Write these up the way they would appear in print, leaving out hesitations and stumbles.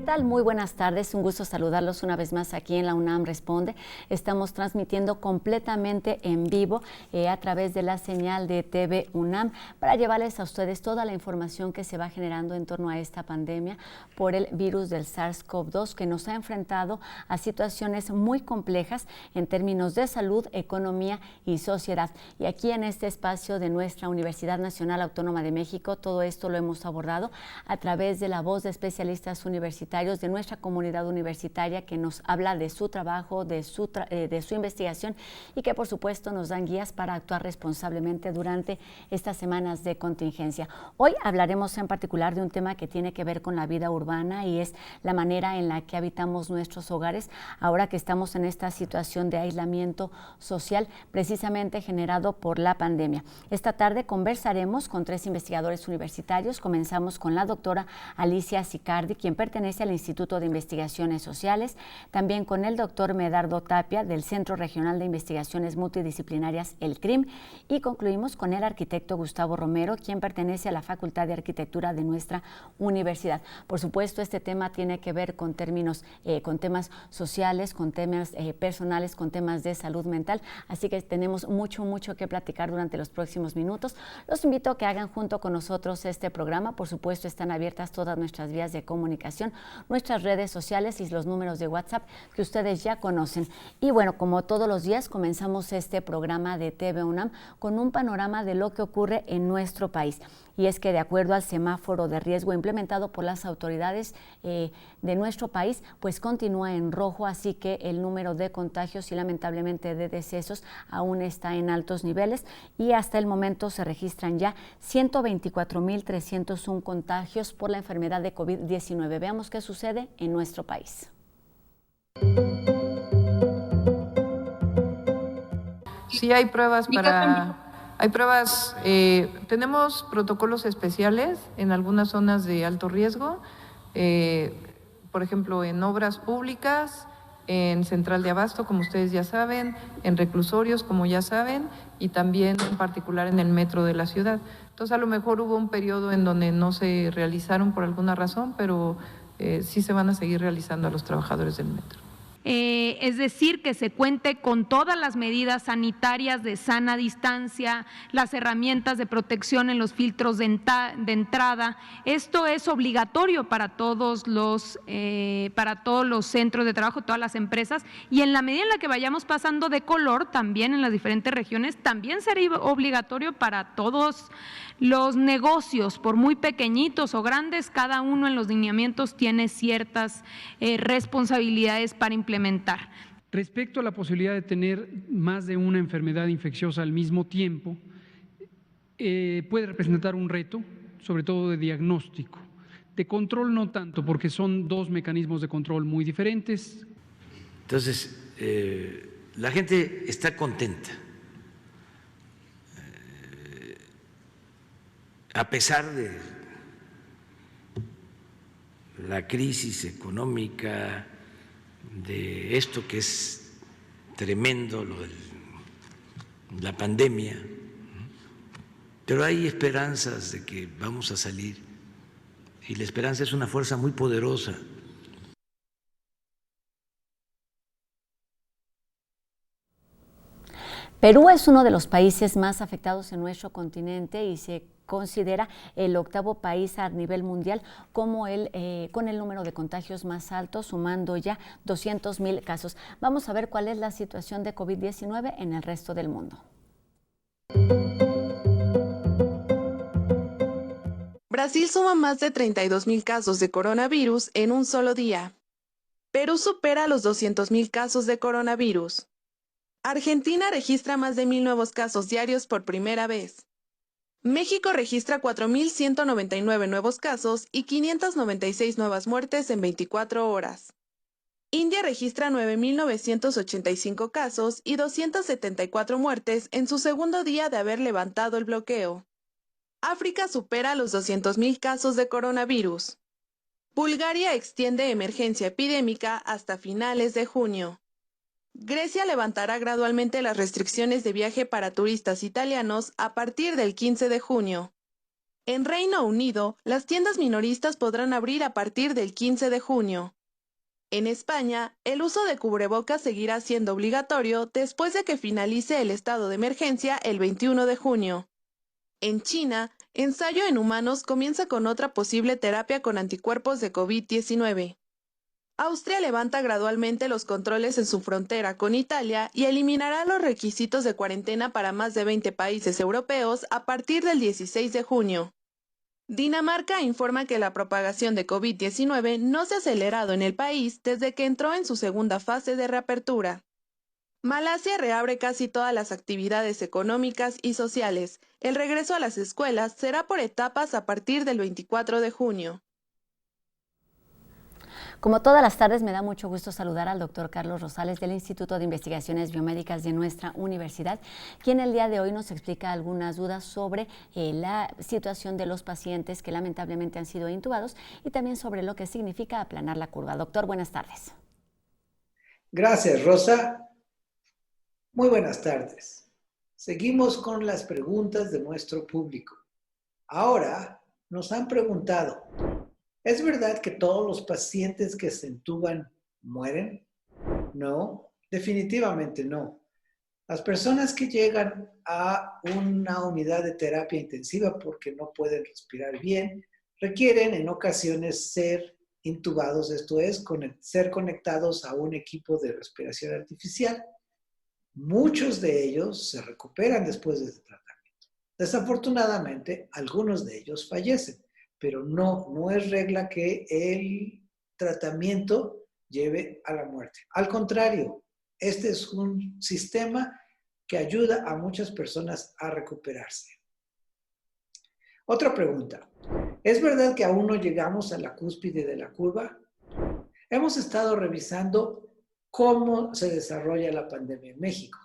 tal? Muy buenas tardes, un gusto saludarlos una vez más aquí en la UNAM Responde. Estamos transmitiendo completamente en vivo a través de la señal de TV UNAM para llevarles a ustedes toda la información que se va generando en torno a esta pandemia por el virus del SARS-CoV-2 que nos ha enfrentado a situaciones muy complejas en términos de salud, economía y sociedad. Y aquí en este espacio de nuestra Universidad Nacional Autónoma de México, todo esto lo hemos abordado a través de la voz de especialistas universitarios de nuestra comunidad universitaria que nos habla de su trabajo, de su investigación y que por supuesto nos dan guías para actuar responsablemente durante estas semanas de contingencia. Hoy hablaremos en particular de un tema que tiene que ver con la vida urbana y es la manera en la que habitamos nuestros hogares ahora que estamos en esta situación de aislamiento social precisamente generado por la pandemia. Esta tarde conversaremos con 3 investigadores universitarios. Comenzamos con la doctora Alicia Sicardi, quien pertenece al Instituto de Investigaciones Sociales, también con el doctor Medardo Tapia del Centro Regional de Investigaciones Multidisciplinarias, el CRIM, y concluimos con el arquitecto Gustavo Romero, quien pertenece a la Facultad de Arquitectura de nuestra universidad. Por supuesto, este tema tiene que ver con temas sociales, con temas personales, con temas de salud mental, así que tenemos mucho que platicar durante los próximos minutos. Los invito a que hagan junto con nosotros este programa. Por supuesto, están abiertas todas nuestras vías de comunicación, nuestras redes sociales y los números de WhatsApp que ustedes ya conocen. Y bueno, como todos los días, comenzamos este programa de TV UNAM con un panorama de lo que ocurre en nuestro país. Y es que de acuerdo al semáforo de riesgo implementado por las autoridades de nuestro país, pues continúa en rojo, así que el número de contagios y lamentablemente de decesos aún está en altos niveles y hasta el momento se registran ya 124,301 contagios por la enfermedad de COVID-19. Veamos qué sucede en nuestro país. Sí, hay pruebas tenemos protocolos especiales en algunas zonas de alto riesgo, por ejemplo, en obras públicas, en central de abasto, como ustedes ya saben, en reclusorios, como ya saben, y también en particular en el metro de la ciudad. Entonces, a lo mejor hubo un periodo en donde no se realizaron por alguna razón, pero sí se van a seguir realizando a los trabajadores del metro. Es decir, que se cuente con todas las medidas sanitarias de sana distancia, las herramientas de protección en los filtros de entrada. Esto es obligatorio para todos los centros de trabajo, todas las empresas, y en la medida en la que vayamos pasando de color, también en las diferentes regiones, también será obligatorio para todos los negocios, por muy pequeñitos o grandes, cada uno en los lineamientos tiene ciertas responsabilidades para implementar. Respecto a la posibilidad de tener más de una enfermedad infecciosa al mismo tiempo, puede representar un reto, sobre todo de diagnóstico. De control no tanto, porque son 2 mecanismos de control muy diferentes. Entonces, la gente está contenta. A pesar de la crisis económica, de esto que es tremendo, lo de la pandemia, pero hay esperanzas de que vamos a salir y la esperanza es una fuerza muy poderosa. Perú es uno de los países más afectados en nuestro continente y se considera el 8º país a nivel mundial como con el número de contagios más alto, sumando ya 200,000 casos. Vamos a ver cuál es la situación de COVID-19 en el resto del mundo. Brasil suma más de 32,000 casos de coronavirus en un solo día. Perú supera los 200,000 casos de coronavirus. Argentina registra más de 1,000 nuevos casos diarios por primera vez. México registra 4,199 nuevos casos y 596 nuevas muertes en 24 horas. India registra 9,985 casos y 274 muertes en su segundo día de haber levantado el bloqueo. África supera los 200,000 casos de coronavirus. Bulgaria extiende emergencia epidémica hasta finales de junio. Grecia levantará gradualmente las restricciones de viaje para turistas italianos a partir del 15 de junio. En Reino Unido, las tiendas minoristas podrán abrir a partir del 15 de junio. En España, el uso de cubrebocas seguirá siendo obligatorio después de que finalice el estado de emergencia el 21 de junio. En China, ensayo en humanos comienza con otra posible terapia con anticuerpos de COVID-19. Austria levanta gradualmente los controles en su frontera con Italia y eliminará los requisitos de cuarentena para más de 20 países europeos a partir del 16 de junio. Dinamarca informa que la propagación de COVID-19 no se ha acelerado en el país desde que entró en su segunda fase de reapertura. Malasia reabre casi todas las actividades económicas y sociales. El regreso a las escuelas será por etapas a partir del 24 de junio. Como todas las tardes, me da mucho gusto saludar al doctor Carlos Rosales del Instituto de Investigaciones Biomédicas de nuestra universidad, quien el día de hoy nos explica algunas dudas sobre la situación de los pacientes que lamentablemente han sido intubados y también sobre lo que significa aplanar la curva. Doctor, buenas tardes. Gracias, Rosa. Muy buenas tardes. Seguimos con las preguntas de nuestro público. Ahora nos han preguntado, ¿es verdad que todos los pacientes que se intuban mueren? No, definitivamente no. Las personas que llegan a una unidad de terapia intensiva porque no pueden respirar bien, requieren en ocasiones ser intubados, esto es, ser conectados a un equipo de respiración artificial. Muchos de ellos se recuperan después de este tratamiento. Desafortunadamente, algunos de ellos fallecen. Pero no es regla que el tratamiento lleve a la muerte. Al contrario, este es un sistema que ayuda a muchas personas a recuperarse. Otra pregunta. ¿Es verdad que aún no llegamos a la cúspide de la curva? Hemos estado revisando cómo se desarrolla la pandemia en México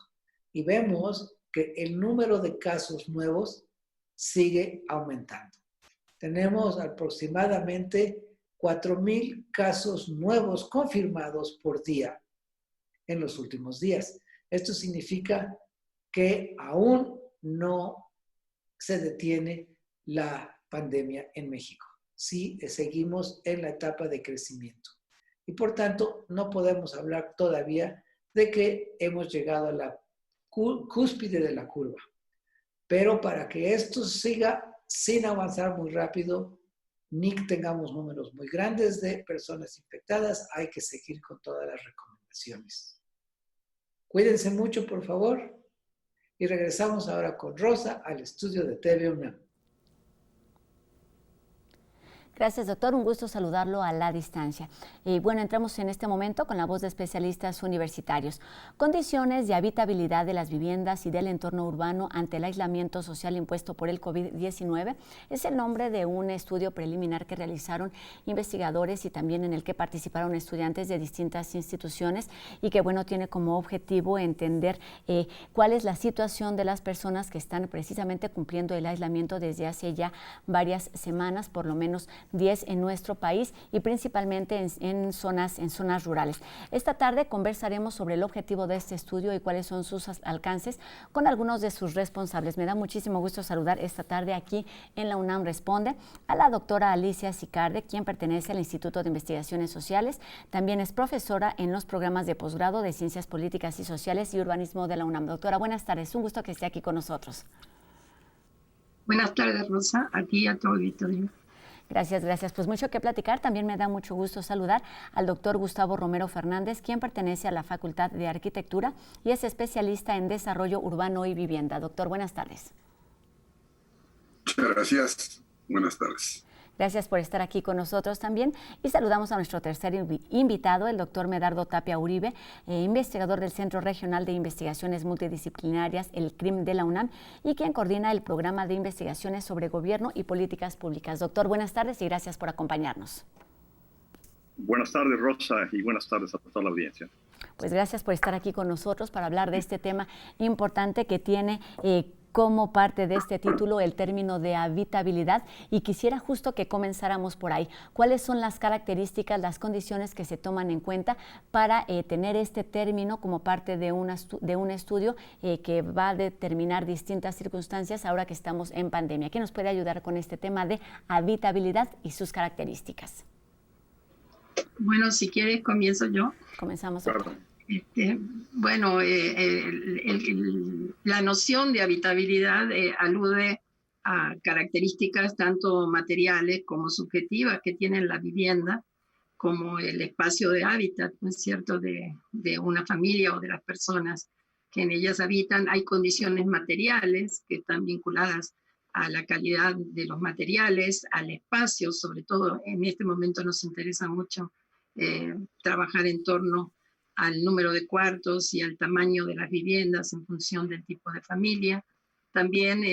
y vemos que el número de casos nuevos sigue aumentando. Tenemos aproximadamente 4,000 casos nuevos confirmados por día en los últimos días. Esto significa que aún no se detiene la pandemia en México. Sí, seguimos en la etapa de crecimiento. Y por tanto, no podemos hablar todavía de que hemos llegado a la cúspide de la curva. Pero para que esto siga sin avanzar muy rápido, ni tengamos números muy grandes de personas infectadas, hay que seguir con todas las recomendaciones. Cuídense mucho, por favor, y regresamos ahora con Rosa al estudio de TV UNAM. Gracias, doctor. Un gusto saludarlo a la distancia. Y bueno, entramos en este momento con la voz de especialistas universitarios. Condiciones de habitabilidad de las viviendas y del entorno urbano ante el aislamiento social impuesto por el COVID-19 es el nombre de un estudio preliminar que realizaron investigadores y también en el que participaron estudiantes de distintas instituciones y que, bueno, tiene como objetivo entender cuál es la situación de las personas que están precisamente cumpliendo el aislamiento desde hace ya varias semanas, por lo menos 10 en nuestro país y principalmente en zonas rurales. Esta tarde conversaremos sobre el objetivo de este estudio y cuáles son sus alcances con algunos de sus responsables. Me da muchísimo gusto saludar esta tarde aquí en la UNAM Responde a la doctora Alicia Sicarde, quien pertenece al Instituto de Investigaciones Sociales. También es profesora en los programas de posgrado de Ciencias Políticas y Sociales y Urbanismo de la UNAM. Doctora, buenas tardes. Un gusto que esté aquí con nosotros. Buenas tardes, Rosa. A ti y a todo el auditorio. Gracias. Pues mucho que platicar. También me da mucho gusto saludar al doctor Gustavo Romero Fernández, quien pertenece a la Facultad de Arquitectura y es especialista en desarrollo urbano y vivienda. Doctor, buenas tardes. Muchas gracias. Buenas tardes. Gracias por estar aquí con nosotros también. Y saludamos a nuestro tercer invitado, el doctor Medardo Tapia Uribe, investigador del Centro Regional de Investigaciones Multidisciplinarias, el CRIM de la UNAM, y quien coordina el programa de investigaciones sobre gobierno y políticas públicas. Doctor, buenas tardes y gracias por acompañarnos. Buenas tardes, Rosa, y buenas tardes a toda la audiencia. Pues gracias por estar aquí con nosotros para hablar de este tema importante que tiene como parte de este título el término de habitabilidad, y quisiera justo que comenzáramos por ahí. ¿Cuáles son las características, las condiciones que se toman en cuenta para tener este término como parte de un estudio que va a determinar distintas circunstancias ahora que estamos en pandemia? ¿Quién nos puede ayudar con este tema de habitabilidad y sus características? Bueno, si quieres, comienzo yo. Comenzamos, doctor. Bueno, la noción de habitabilidad alude a características tanto materiales como subjetivas que tiene la vivienda, como el espacio de hábitat, ¿no es cierto?, de una familia o de las personas que en ellas habitan. Hay condiciones materiales que están vinculadas a la calidad de los materiales, al espacio. Sobre todo en este momento nos interesa mucho trabajar en torno al número de cuartos y al tamaño de las viviendas en función del tipo de familia. También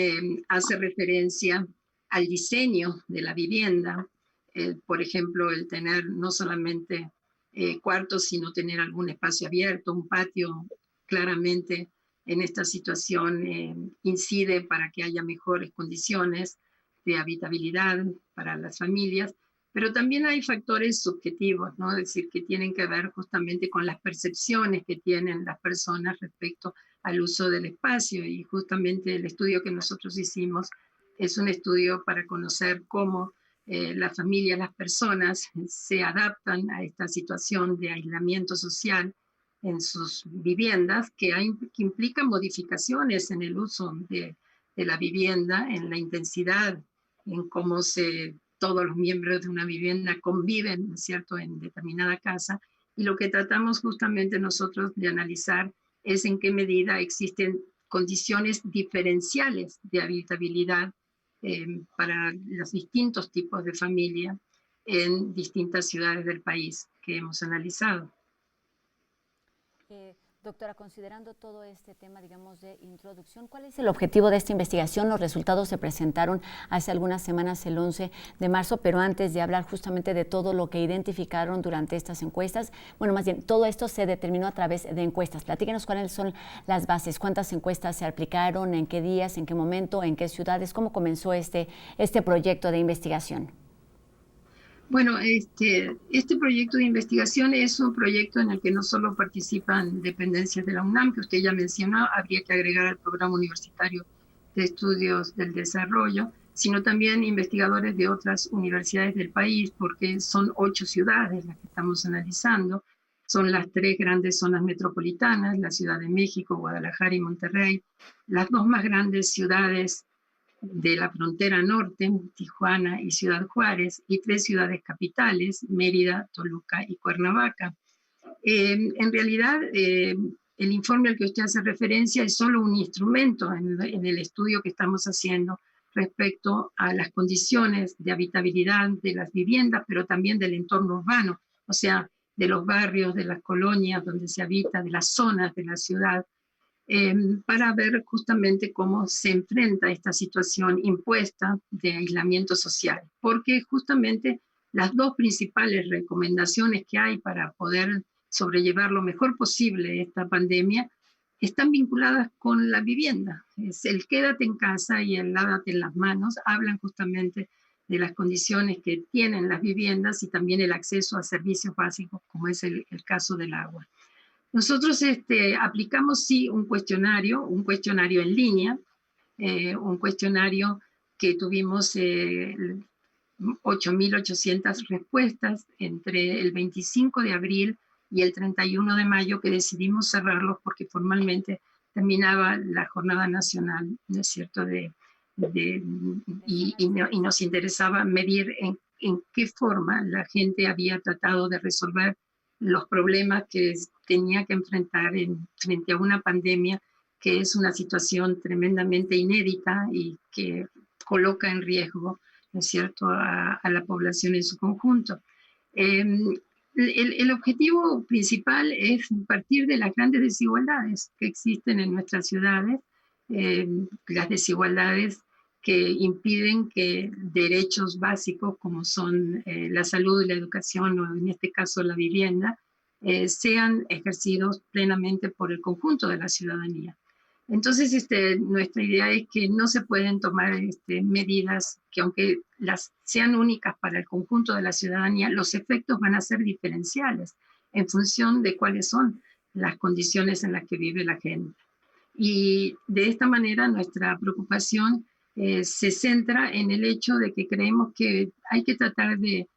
hace referencia al diseño de la vivienda, por ejemplo, el tener no solamente cuartos, sino tener algún espacio abierto, un patio. Claramente en esta situación incide para que haya mejores condiciones de habitabilidad para las familias. Pero también hay factores subjetivos, ¿no? Es decir, que tienen que ver justamente con las percepciones que tienen las personas respecto al uso del espacio. Y justamente el estudio que nosotros hicimos es un estudio para conocer cómo las familias, las personas se adaptan a esta situación de aislamiento social en sus viviendas, que implica modificaciones en el uso de la vivienda, en la intensidad, en cómo todos los miembros de una vivienda conviven, ¿no es cierto?, en determinada casa. Y lo que tratamos justamente nosotros de analizar es en qué medida existen condiciones diferenciales de habitabilidad para los distintos tipos de familia en distintas ciudades del país que hemos analizado. Doctora, considerando todo este tema, digamos, de introducción, ¿cuál es el objetivo de esta investigación? Los resultados se presentaron hace algunas semanas, el 11 de marzo, pero antes de hablar justamente de todo lo que identificaron durante estas encuestas, bueno, más bien, todo esto se determinó a través de encuestas. Platíquenos cuáles son las bases, cuántas encuestas se aplicaron, en qué días, en qué momento, en qué ciudades, cómo comenzó este proyecto de investigación. Bueno, este proyecto de investigación es un proyecto en el que no solo participan dependencias de la UNAM, que usted ya mencionó, habría que agregar al Programa Universitario de Estudios del Desarrollo, sino también investigadores de otras universidades del país, porque son 8 ciudades las que estamos analizando. Son las 3 grandes zonas metropolitanas, la Ciudad de México, Guadalajara y Monterrey, las 2 más grandes ciudades de la frontera norte, Tijuana y Ciudad Juárez, y 3 ciudades capitales, Mérida, Toluca y Cuernavaca. En realidad, el informe al que usted hace referencia es solo un instrumento en el estudio que estamos haciendo respecto a las condiciones de habitabilidad de las viviendas, pero también del entorno urbano, o sea, de los barrios, de las colonias donde se habita, de las zonas de la ciudad, para ver justamente cómo se enfrenta esta situación impuesta de aislamiento social. Porque justamente las 2 principales recomendaciones que hay para poder sobrellevar lo mejor posible esta pandemia están vinculadas con la vivienda. Es el quédate en casa y el lávate en las manos. Hablan justamente de las condiciones que tienen las viviendas y también el acceso a servicios básicos, como es el caso del agua. Nosotros aplicamos, sí, un cuestionario en línea, un cuestionario que tuvimos 8.800 respuestas entre el 25 de abril y el 31 de mayo, que decidimos cerrarlos porque formalmente terminaba la jornada nacional, ¿no es cierto?, y nos interesaba medir en qué forma la gente había tratado de resolver los problemas que tenía que enfrentar frente a una pandemia que es una situación tremendamente inédita y que coloca en riesgo, ¿no es cierto?, a la población en su conjunto. El objetivo principal es partir de las grandes desigualdades que existen en nuestras ciudades, las desigualdades que impiden que derechos básicos como son la salud y la educación, o en este caso la vivienda, sean ejercidos plenamente por el conjunto de la ciudadanía. Entonces, nuestra idea es que no se pueden tomar medidas que, aunque las sean únicas para el conjunto de la ciudadanía, los efectos van a ser diferenciales en función de cuáles son las condiciones en las que vive la gente. Y de esta manera nuestra preocupación se centra en el hecho de que creemos que hay que tratar de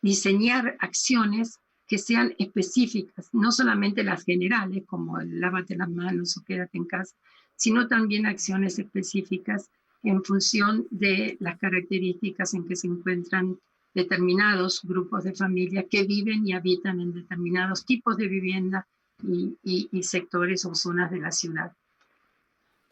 diseñar acciones que sean específicas, no solamente las generales, como el lávate las manos o quédate en casa, sino también acciones específicas en función de las características en que se encuentran determinados grupos de familias que viven y habitan en determinados tipos de vivienda y sectores o zonas de la ciudad.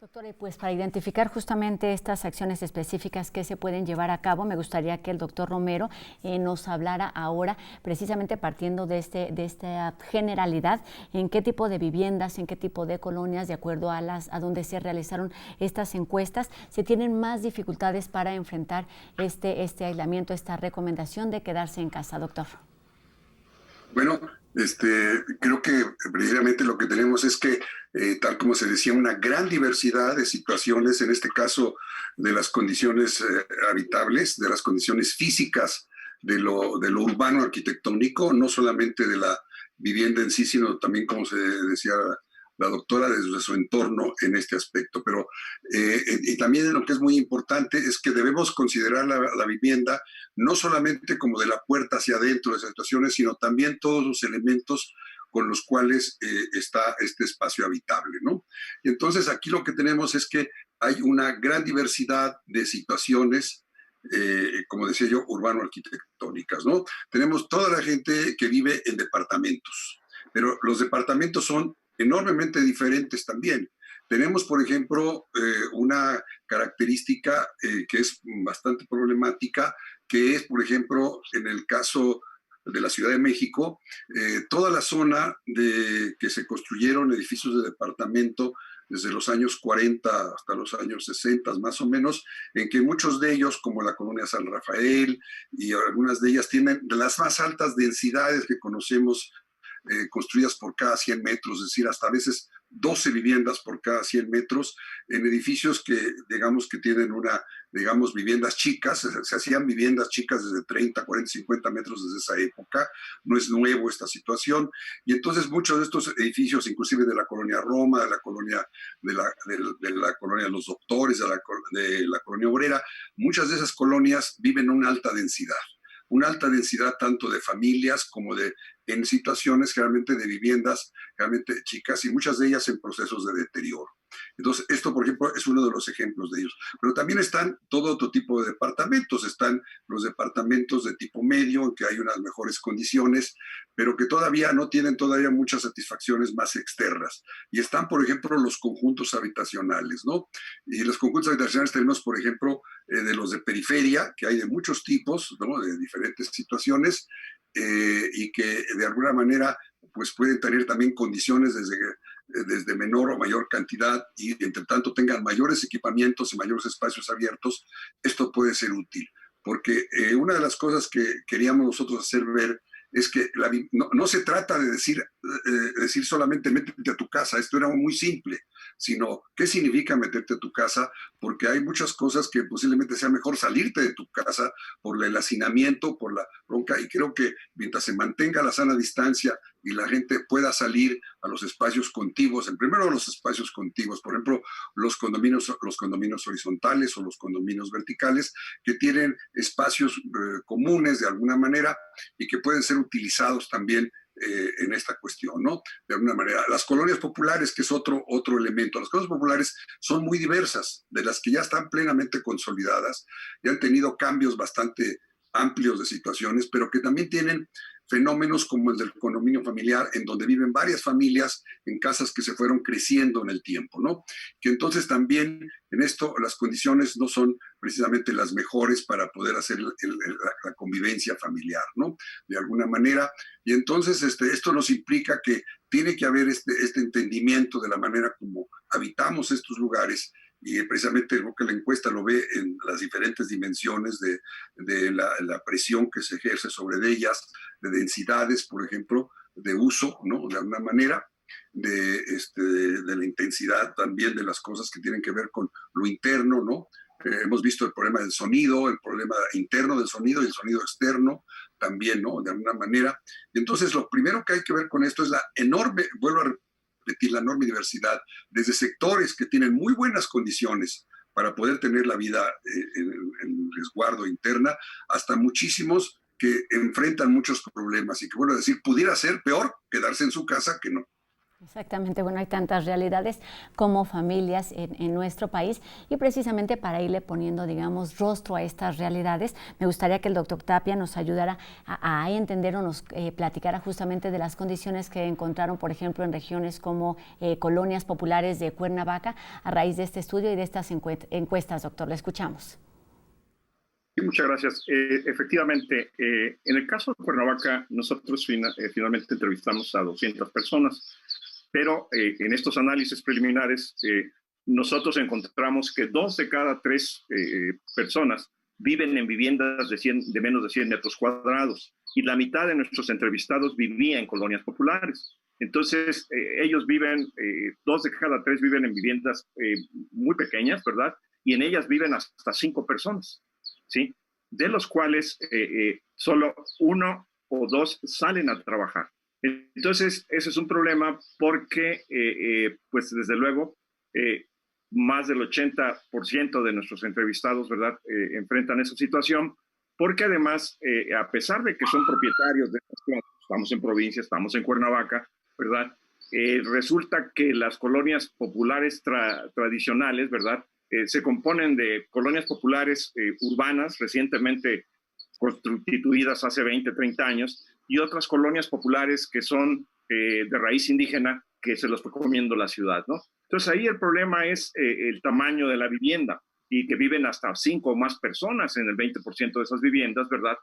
Doctora, y pues para identificar justamente estas acciones específicas que se pueden llevar a cabo, me gustaría que el doctor Romero nos hablara ahora, precisamente partiendo de esta generalidad, en qué tipo de viviendas, en qué tipo de colonias, de acuerdo a donde se realizaron estas encuestas, se tienen más dificultades para enfrentar este aislamiento, esta recomendación de quedarse en casa, doctor. Bueno, creo que precisamente lo que tenemos es que, tal como se decía, una gran diversidad de situaciones, en este caso de las condiciones habitables, de las condiciones físicas, de lo urbano arquitectónico, no solamente de la vivienda en sí, sino también, como se decía la doctora, desde su entorno en este aspecto. Pero y también lo que es muy importante es que debemos considerar la vivienda no solamente como de la puerta hacia adentro de esas situaciones, sino también todos los elementos con los cuales está este espacio habitable, ¿no? Y entonces aquí lo que tenemos es que hay una gran diversidad de situaciones, como decía yo, urbano-arquitectónicas, ¿no? Tenemos toda la gente que vive en departamentos, pero los departamentos son enormemente diferentes también. Tenemos, por ejemplo, una característica que es bastante problemática, que es, por ejemplo, en el caso de la Ciudad de México, toda la zona que se construyeron edificios de departamento desde los años 40 hasta los años 60 más o menos, en que muchos de ellos, como la colonia San Rafael y algunas de ellas, tienen las más altas densidades que conocemos, construidas por cada 100 metros, es decir, hasta a veces 12 viviendas por cada 100 metros, en edificios que, digamos, que tienen viviendas chicas. Se hacían viviendas chicas desde 30, 40, 50 metros desde esa época. No es nuevo esta situación. Y entonces muchos de estos edificios, inclusive de la colonia Roma, de la colonia de los Doctores, de la colonia Obrera, muchas de esas colonias viven una alta densidad tanto de familias como en situaciones generalmente de viviendas realmente chicas, y muchas de ellas en procesos de deterioro. Entonces, esto, por ejemplo, es uno de los ejemplos de ellos. Pero también están todo otro tipo de departamentos. Están los departamentos de tipo medio, en que hay unas mejores condiciones, pero que todavía no tienen muchas satisfacciones más externas. Y están, por ejemplo, los conjuntos habitacionales, ¿no? Y los conjuntos habitacionales tenemos, por ejemplo, de los de periferia, que hay de muchos tipos, ¿no? De diferentes situaciones, y que de alguna manera pues pueden tener también condiciones desde menor o mayor cantidad, y entre tanto tengan mayores equipamientos y mayores espacios abiertos. Esto puede ser útil, porque una de las cosas que queríamos nosotros hacer ver es que no se trata de decir solamente métete a tu casa. Esto era muy simple, sino qué significa meterte a tu casa, porque hay muchas cosas que posiblemente sea mejor salirte de tu casa por el hacinamiento, por la bronca, y creo que mientras se mantenga la sana distancia y la gente pueda salir a los espacios contiguos, primero los espacios contiguos, por ejemplo, los condominios horizontales o los condominios verticales, que tienen espacios comunes de alguna manera y que pueden ser utilizados también en esta cuestión, ¿no? De alguna manera. Las colonias populares, que es otro elemento. Las colonias populares son muy diversas, de las que ya están plenamente consolidadas y han tenido cambios bastante amplios de situaciones, pero que también tienen fenómenos como el del condominio familiar, en donde viven varias familias en casas que se fueron creciendo en el tiempo, ¿no? Que entonces también en esto las condiciones no son precisamente las mejores para poder hacer la convivencia familiar, ¿no? De alguna manera. Y entonces esto nos implica que tiene que haber este entendimiento de la manera como habitamos estos lugares. Y precisamente lo que la encuesta lo ve en las diferentes dimensiones de la presión que se ejerce sobre ellas, de densidades, por ejemplo, de uso, ¿no? De alguna manera. de la intensidad también de las cosas que tienen que ver con lo interno, ¿no? Hemos visto el problema del sonido, el problema interno del sonido y el sonido externo también, ¿no? De alguna manera. Y entonces lo primero que hay que ver con esto es la enorme, vuelvo a repetir, la enorme diversidad, desde sectores que tienen muy buenas condiciones para poder tener la vida en resguardo interna, hasta muchísimos que enfrentan muchos problemas y que, bueno, decir, pudiera ser peor quedarse en su casa que no. Exactamente, bueno, hay tantas realidades como familias en nuestro país y precisamente para irle poniendo, digamos, rostro a estas realidades, me gustaría que el doctor Tapia nos ayudara a entender o nos platicara justamente de las condiciones que encontraron, por ejemplo, en regiones como colonias populares de Cuernavaca a raíz de este estudio y de estas encuestas, doctor. Le escuchamos. Sí, muchas gracias. Efectivamente, en el caso de Cuernavaca, nosotros finalmente entrevistamos a 200 personas. Pero en estos análisis preliminares, nosotros encontramos que 2 de cada 3 personas viven en viviendas de menos de 100 metros cuadrados y la mitad de nuestros entrevistados vivía en colonias populares. Entonces, ellos viven, 2 de cada 3 viven en viviendas muy pequeñas, ¿verdad? Y en ellas viven hasta 5 personas, ¿sí? De los cuales solo 1 o 2 salen a trabajar. Entonces, ese es un problema porque, pues desde luego, más del 80% de nuestros entrevistados, ¿verdad?, enfrentan esa situación, porque además, a pesar de que son propietarios de estas cosas, estamos en provincia, estamos en Cuernavaca, ¿verdad?, resulta que las colonias populares tradicionales, ¿verdad?, se componen de colonias populares urbanas, recientemente constituidas hace 20, 30 años, y otras colonias populares que son de raíz indígena, que se los fue comiendo la ciudad, ¿no? Entonces ahí el problema es el tamaño de la vivienda, y que viven hasta 5 o más personas en el 20% de esas viviendas, ¿verdad?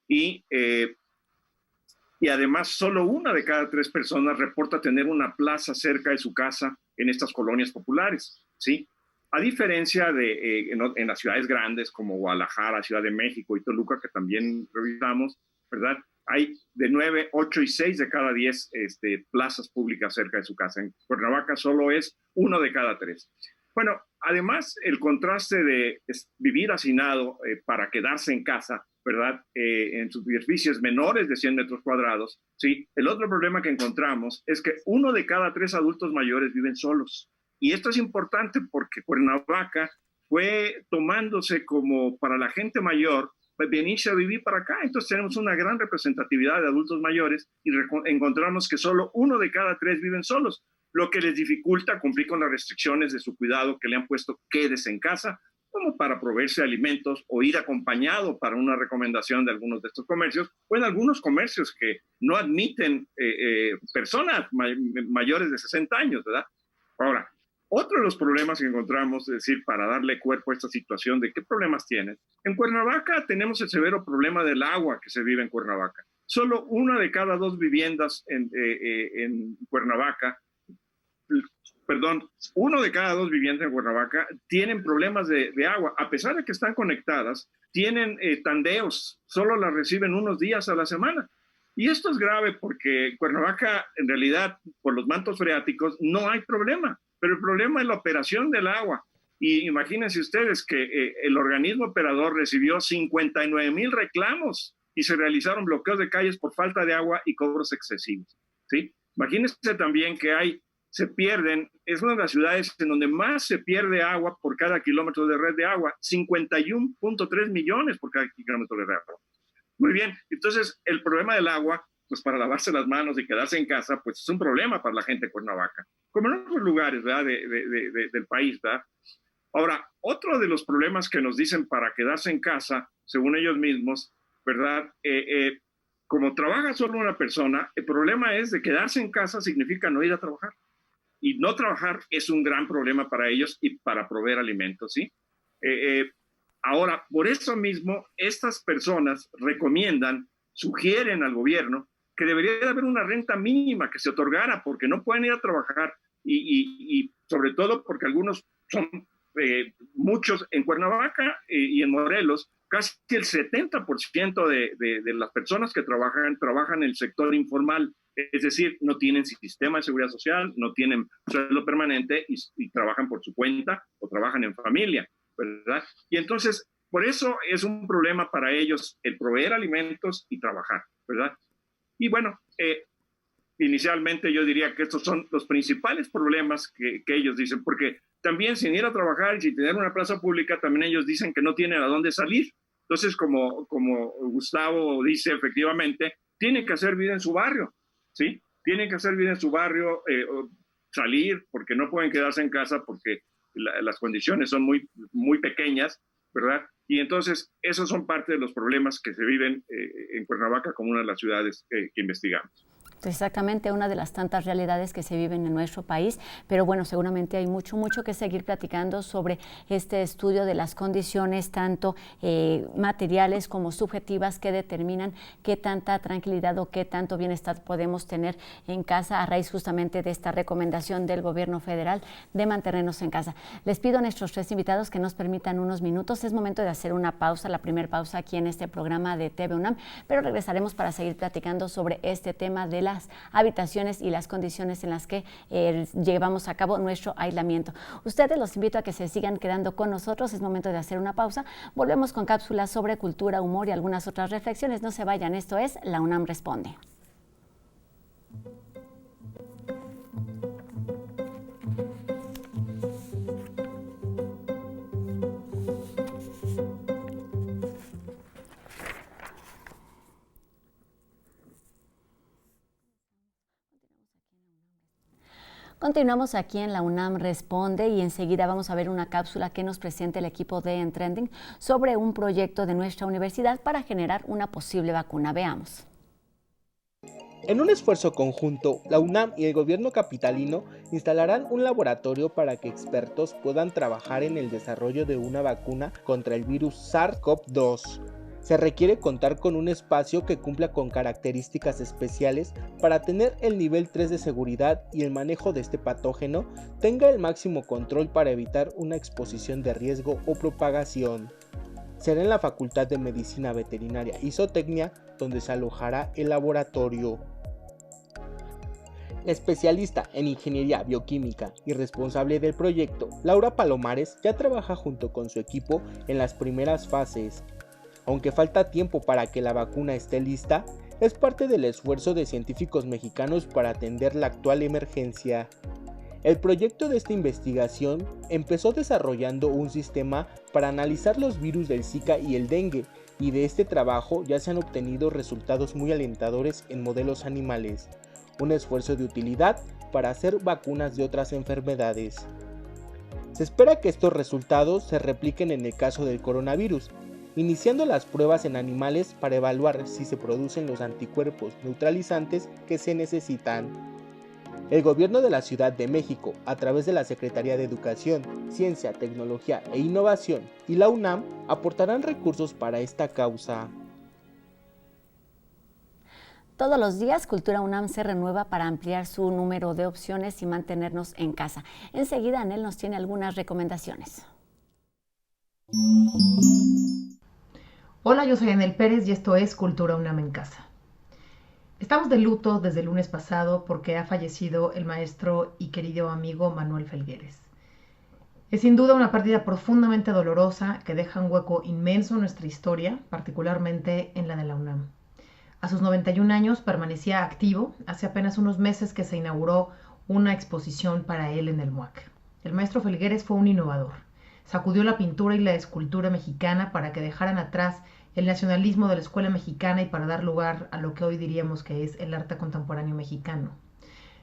Y además solo 1 de cada 3 personas reporta tener una plaza cerca de su casa en estas colonias populares, ¿sí? A diferencia de en las ciudades grandes como Guadalajara, Ciudad de México y Toluca, que también revisamos, ¿verdad? Hay de 9, 8 y 6 de cada 10 plazas públicas cerca de su casa. En Cuernavaca solo es 1 de cada 3. Bueno, además, el contraste de vivir hacinado para quedarse en casa, ¿verdad?, en superficies menores de 100 metros cuadrados, ¿sí? El otro problema que encontramos es que 1 de cada 3 adultos mayores viven solos. Y esto es importante porque Cuernavaca fue tomándose como para la gente mayor venirse a vivir para acá. Entonces tenemos una gran representatividad de adultos mayores y encontramos que solo 1 de cada 3 viven solos, lo que les dificulta cumplir con las restricciones de su cuidado que le han puesto quédese en casa, como para proveerse de alimentos o ir acompañado para una recomendación de algunos de estos comercios, o en algunos comercios que no admiten personas mayores de 60 años, ¿verdad? Ahora, otro de los problemas que encontramos, es decir, para darle cuerpo a esta situación de qué problemas tienen, en Cuernavaca tenemos el severo problema del agua que se vive en Cuernavaca. Solo 1 de cada 2 viviendas en Cuernavaca, perdón, 1 de cada 2 viviendas en Cuernavaca tienen problemas de agua. A pesar de que están conectadas, tienen tandeos, solo las reciben unos días a la semana. Y esto es grave porque Cuernavaca, en realidad, por los mantos freáticos, no hay problema. Pero el problema es la operación del agua. Y imagínense ustedes que el organismo operador recibió 59,000 reclamos y se realizaron bloqueos de calles por falta de agua y cobros excesivos, ¿sí? Imagínense también que se pierden, es una de las ciudades en donde más se pierde agua por cada kilómetro de red de agua, 51.3 millones por cada kilómetro de red de agua. Muy bien, entonces el problema del agua, pues para lavarse las manos y quedarse en casa, pues es un problema para la gente de Cuernavaca, como en otros lugares, ¿verdad?, del país, ¿verdad? Ahora, otro de los problemas que nos dicen para quedarse en casa, según ellos mismos, ¿verdad?, como trabaja solo una persona, el problema es de quedarse en casa significa no ir a trabajar. Y no trabajar es un gran problema para ellos y para proveer alimentos, ¿sí? Ahora, por eso mismo, estas personas sugieren al gobierno que debería de haber una renta mínima que se otorgara porque no pueden ir a trabajar y sobre todo porque algunos son, muchos en Cuernavaca y en Morelos, casi el 70% de las personas que trabajan en el sector informal, Es decir, no tienen sistema de seguridad social, no tienen sueldo permanente y trabajan por su cuenta o trabajan en familia, ¿verdad? Y entonces, por eso es un problema para ellos el proveer alimentos y trabajar, ¿verdad? Y bueno, inicialmente yo diría que estos son los principales problemas que ellos dicen, porque también sin ir a trabajar y sin tener una plaza pública, también ellos dicen que no tienen a dónde salir. Entonces, como Gustavo dice, efectivamente, tienen que hacer vida en su barrio, ¿sí? Tienen que hacer vida en su barrio, salir, porque no pueden quedarse en casa porque las condiciones son muy, muy pequeñas, ¿verdad? Y entonces, esos son parte de los problemas que se viven en Cuernavaca como una de las ciudades que investigamos. Exactamente, una de las tantas realidades que se viven en nuestro país, pero bueno, seguramente hay mucho que seguir platicando sobre este estudio de las condiciones tanto materiales como subjetivas que determinan qué tanta tranquilidad o qué tanto bienestar podemos tener en casa a raíz justamente de esta recomendación del gobierno federal de mantenernos en casa. Les pido a nuestros 3 invitados que nos permitan unos minutos, es momento de hacer una pausa, la primera pausa aquí en este programa de TV UNAM, pero regresaremos para seguir platicando sobre este tema de las habitaciones y las condiciones en las que llevamos a cabo nuestro aislamiento. Ustedes los invito a que se sigan quedando con nosotros, es momento de hacer una pausa. Volvemos con cápsulas sobre cultura, humor y algunas otras reflexiones. No se vayan, esto es La UNAM Responde. Continuamos aquí en La UNAM Responde y enseguida vamos a ver una cápsula que nos presenta el equipo de En Trending sobre un proyecto de nuestra universidad para generar una posible vacuna. Veamos. En un esfuerzo conjunto, la UNAM y el gobierno capitalino instalarán un laboratorio para que expertos puedan trabajar en el desarrollo de una vacuna contra el virus SARS-CoV-2. Se requiere contar con un espacio que cumpla con características especiales para tener el nivel 3 de seguridad y el manejo de este patógeno tenga el máximo control para evitar una exposición de riesgo o propagación. Será en la Facultad de Medicina Veterinaria y Zootecnia donde se alojará el laboratorio. La especialista en ingeniería bioquímica y responsable del proyecto, Laura Palomares, ya trabaja junto con su equipo en las primeras fases. Aunque falta tiempo para que la vacuna esté lista, es parte del esfuerzo de científicos mexicanos para atender la actual emergencia. El proyecto de esta investigación empezó desarrollando un sistema para analizar los virus del Zika y el dengue, y de este trabajo ya se han obtenido resultados muy alentadores en modelos animales, un esfuerzo de utilidad para hacer vacunas de otras enfermedades. Se espera que estos resultados se repliquen en el caso del coronavirus, iniciando las pruebas en animales para evaluar si se producen los anticuerpos neutralizantes que se necesitan. El gobierno de la Ciudad de México, a través de la Secretaría de Educación, Ciencia, Tecnología e Innovación y la UNAM, aportarán recursos para esta causa. Todos los días, Cultura UNAM se renueva para ampliar su número de opciones y mantenernos en casa. Enseguida, Anel nos tiene algunas recomendaciones. Hola, yo soy Anel Pérez y esto es Cultura UNAM en casa. Estamos de luto desde el lunes pasado porque ha fallecido el maestro y querido amigo Manuel Felgueres. Es sin duda una pérdida profundamente dolorosa que deja un hueco inmenso en nuestra historia, particularmente en la de la UNAM. A sus 91 años permanecía activo, hace apenas unos meses que se inauguró una exposición para él en el MUAC. El maestro Felgueres fue un innovador. Sacudió la pintura y la escultura mexicana para que dejaran atrás el nacionalismo de la escuela mexicana y para dar lugar a lo que hoy diríamos que es el arte contemporáneo mexicano.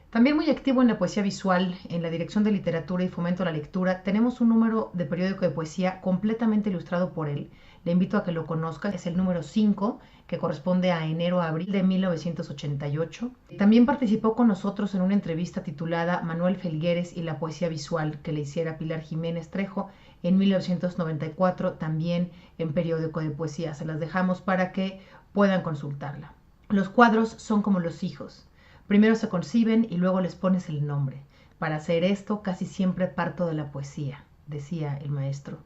También muy activo en la poesía visual, en la Dirección de Literatura y Fomento a la Lectura, tenemos un número de periódico de poesía completamente ilustrado por él. Le invito a que lo conozca, es el número 5, que corresponde a enero a abril de 1988. También participó con nosotros en una entrevista titulada Manuel Felgueres y la poesía visual que le hiciera Pilar Jiménez Trejo en 1994, también en periódico de poesía. Se las dejamos para que puedan consultarla. Los cuadros son como los hijos. Primero se conciben y luego les pones el nombre. Para hacer esto casi siempre parto de la poesía, decía el maestro.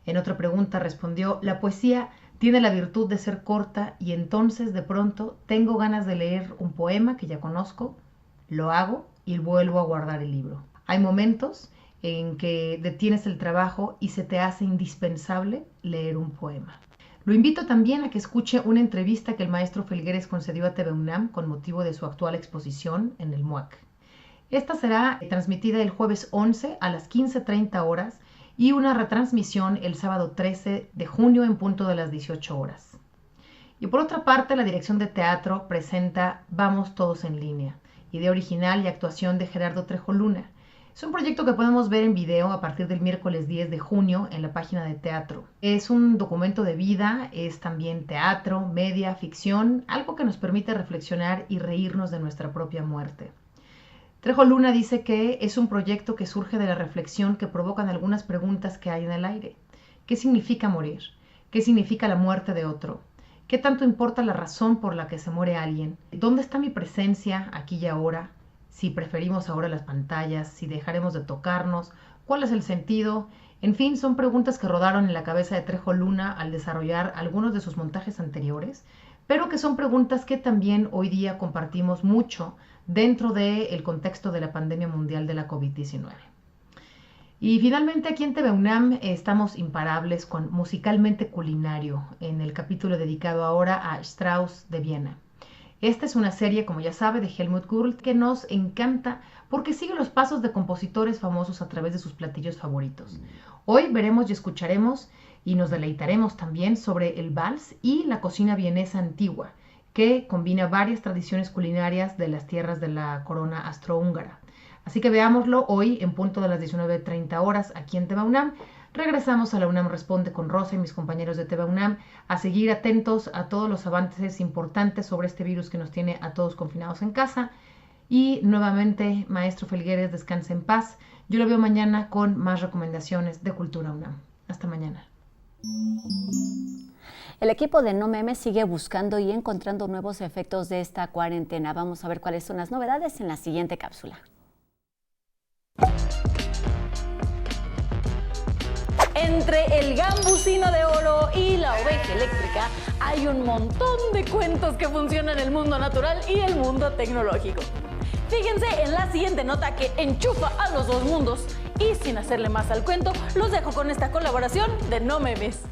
En otra pregunta respondió, la poesía Tiene la virtud de ser corta y entonces de pronto tengo ganas de leer un poema que ya conozco, lo hago y vuelvo a guardar el libro. Hay momentos en que detienes el trabajo y se te hace indispensable leer un poema. Lo invito también a que escuche una entrevista que el maestro Felgueres concedió a TV UNAM con motivo de su actual exposición en el MUAC. Esta será transmitida el jueves 11 a las 15:30 horas y una retransmisión el sábado 13 de junio en punto de las 18 horas. Y por otra parte, la Dirección de Teatro presenta Vamos Todos en Línea, idea original y actuación de Gerardo Trejo Luna. Es un proyecto que podemos ver en video a partir del miércoles 10 de junio en la página de teatro. Es un documento de vida, es también teatro, media, ficción, algo que nos permite reflexionar y reírnos de nuestra propia muerte. Trejo Luna dice que es un proyecto que surge de la reflexión que provocan algunas preguntas que hay en el aire. ¿Qué significa morir? ¿Qué significa la muerte de otro? ¿Qué tanto importa la razón por la que se muere alguien? ¿Dónde está mi presencia aquí y ahora? Si preferimos ahora las pantallas, si dejaremos de tocarnos, ¿cuál es el sentido? En fin, son preguntas que rodaron en la cabeza de Trejo Luna al desarrollar algunos de sus montajes anteriores, pero que son preguntas que también hoy día compartimos mucho dentro del contexto de la pandemia mundial de la COVID-19. Y finalmente aquí en TV UNAM estamos imparables con Musicalmente Culinario, en el capítulo dedicado ahora a Strauss de Viena. Esta es una serie, como ya sabe, de Helmut Gurlt que nos encanta porque sigue los pasos de compositores famosos a través de sus platillos favoritos. Hoy veremos y escucharemos y nos deleitaremos también sobre el vals y la cocina vienesa antigua, que combina varias tradiciones culinarias de las tierras de la corona austrohúngara. Así que veámoslo hoy en punto de las 19:30 horas aquí en TV UNAM. Regresamos a la UNAM Responde con Rosa y mis compañeros de TV UNAM a seguir atentos a todos los avances importantes sobre este virus que nos tiene a todos confinados en casa. Y nuevamente, maestro Felgueres, descanse en paz. Yo lo veo mañana con más recomendaciones de Cultura UNAM. Hasta mañana. El equipo de No Memes sigue buscando y encontrando nuevos efectos de esta cuarentena. Vamos a ver cuáles son las novedades en la siguiente cápsula. Entre el gambusino de oro y la oveja eléctrica hay un montón de cuentos que funcionan en el mundo natural y el mundo tecnológico. Fíjense en la siguiente nota que enchufa a los dos mundos. Y sin hacerle más al cuento, los dejo con esta colaboración de No Memes.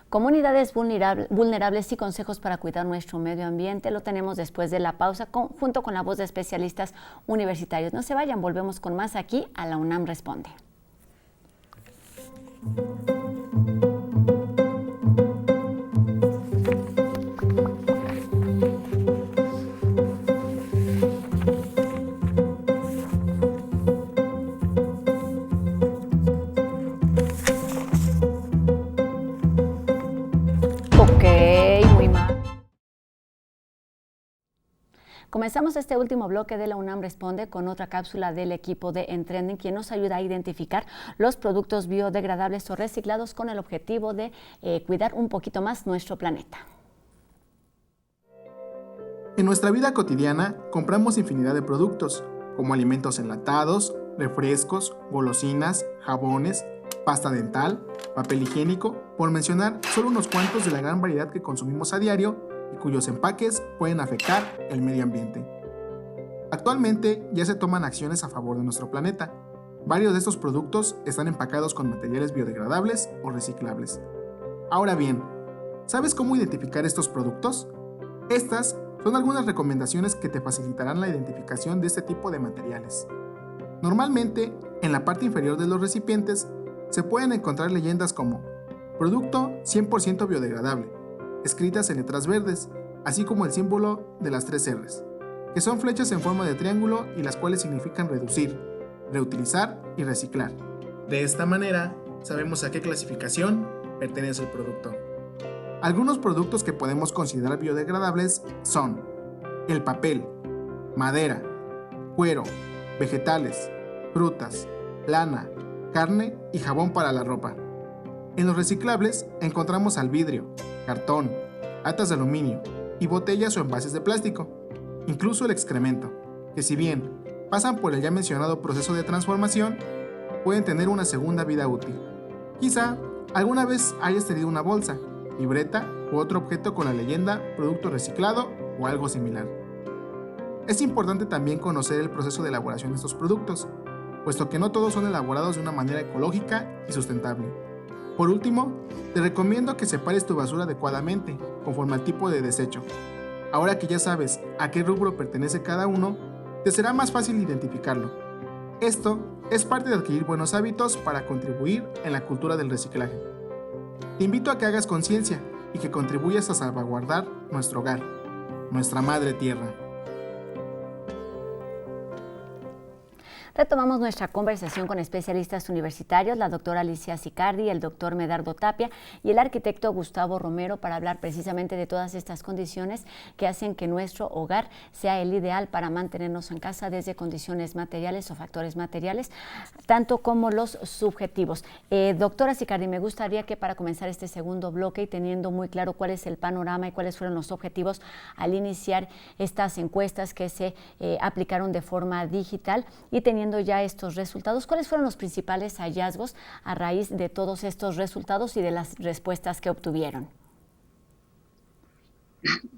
Comunidades vulnerables y consejos para cuidar nuestro medio ambiente lo tenemos después de la pausa junto con la voz de especialistas universitarios. No se vayan, volvemos con más aquí a la UNAM Responde. Comenzamos este último bloque de la UNAM Responde con otra cápsula del equipo de Entrending, quien nos ayuda a identificar los productos biodegradables o reciclados con el objetivo de cuidar un poquito más nuestro planeta. En nuestra vida cotidiana compramos infinidad de productos, como alimentos enlatados, refrescos, golosinas, jabones, pasta dental, papel higiénico, por mencionar solo unos cuantos de la gran variedad que consumimos a diario y cuyos empaques pueden afectar el medio ambiente. Actualmente ya se toman acciones a favor de nuestro planeta. Varios de estos productos están empacados con materiales biodegradables o reciclables. Ahora bien, ¿sabes cómo identificar estos productos? Estas son algunas recomendaciones que te facilitarán la identificación de este tipo de materiales. Normalmente, en la parte inferior de los recipientes se pueden encontrar leyendas como Producto 100% biodegradable, escritas en letras verdes, así como el símbolo de las 3 R's, que son flechas en forma de triángulo y las cuales significan reducir, reutilizar y reciclar. De esta manera, sabemos a qué clasificación pertenece el producto. Algunos productos que podemos considerar biodegradables son el papel, madera, cuero, vegetales, frutas, lana, carne y jabón para la ropa. En los reciclables encontramos al vidrio, cartón, latas de aluminio y botellas o envases de plástico, incluso el excremento, que si bien pasan por el ya mencionado proceso de transformación, pueden tener una segunda vida útil. Quizá alguna vez hayas tenido una bolsa, libreta u otro objeto con la leyenda producto reciclado o algo similar. Es importante también conocer el proceso de elaboración de estos productos, puesto que no todos son elaborados de una manera ecológica y sustentable. Por último, te recomiendo que separes tu basura adecuadamente, conforme al tipo de desecho. Ahora que ya sabes a qué rubro pertenece cada uno, te será más fácil identificarlo. Esto es parte de adquirir buenos hábitos para contribuir en la cultura del reciclaje. Te invito a que hagas conciencia y que contribuyas a salvaguardar nuestro hogar, nuestra madre tierra. Retomamos nuestra conversación con especialistas universitarios, la doctora Alicia Sicardi, el doctor Medardo Tapia y el arquitecto Gustavo Romero, para hablar precisamente de todas estas condiciones que hacen que nuestro hogar sea el ideal para mantenernos en casa, desde condiciones materiales o factores materiales, tanto como los subjetivos. Doctora Sicardi, me gustaría que para comenzar este segundo bloque y teniendo muy claro cuál es el panorama y cuáles fueron los objetivos al iniciar estas encuestas que se aplicaron de forma digital y teniendo ya estos resultados, ¿cuáles fueron los principales hallazgos a raíz de todos estos resultados y de las respuestas que obtuvieron?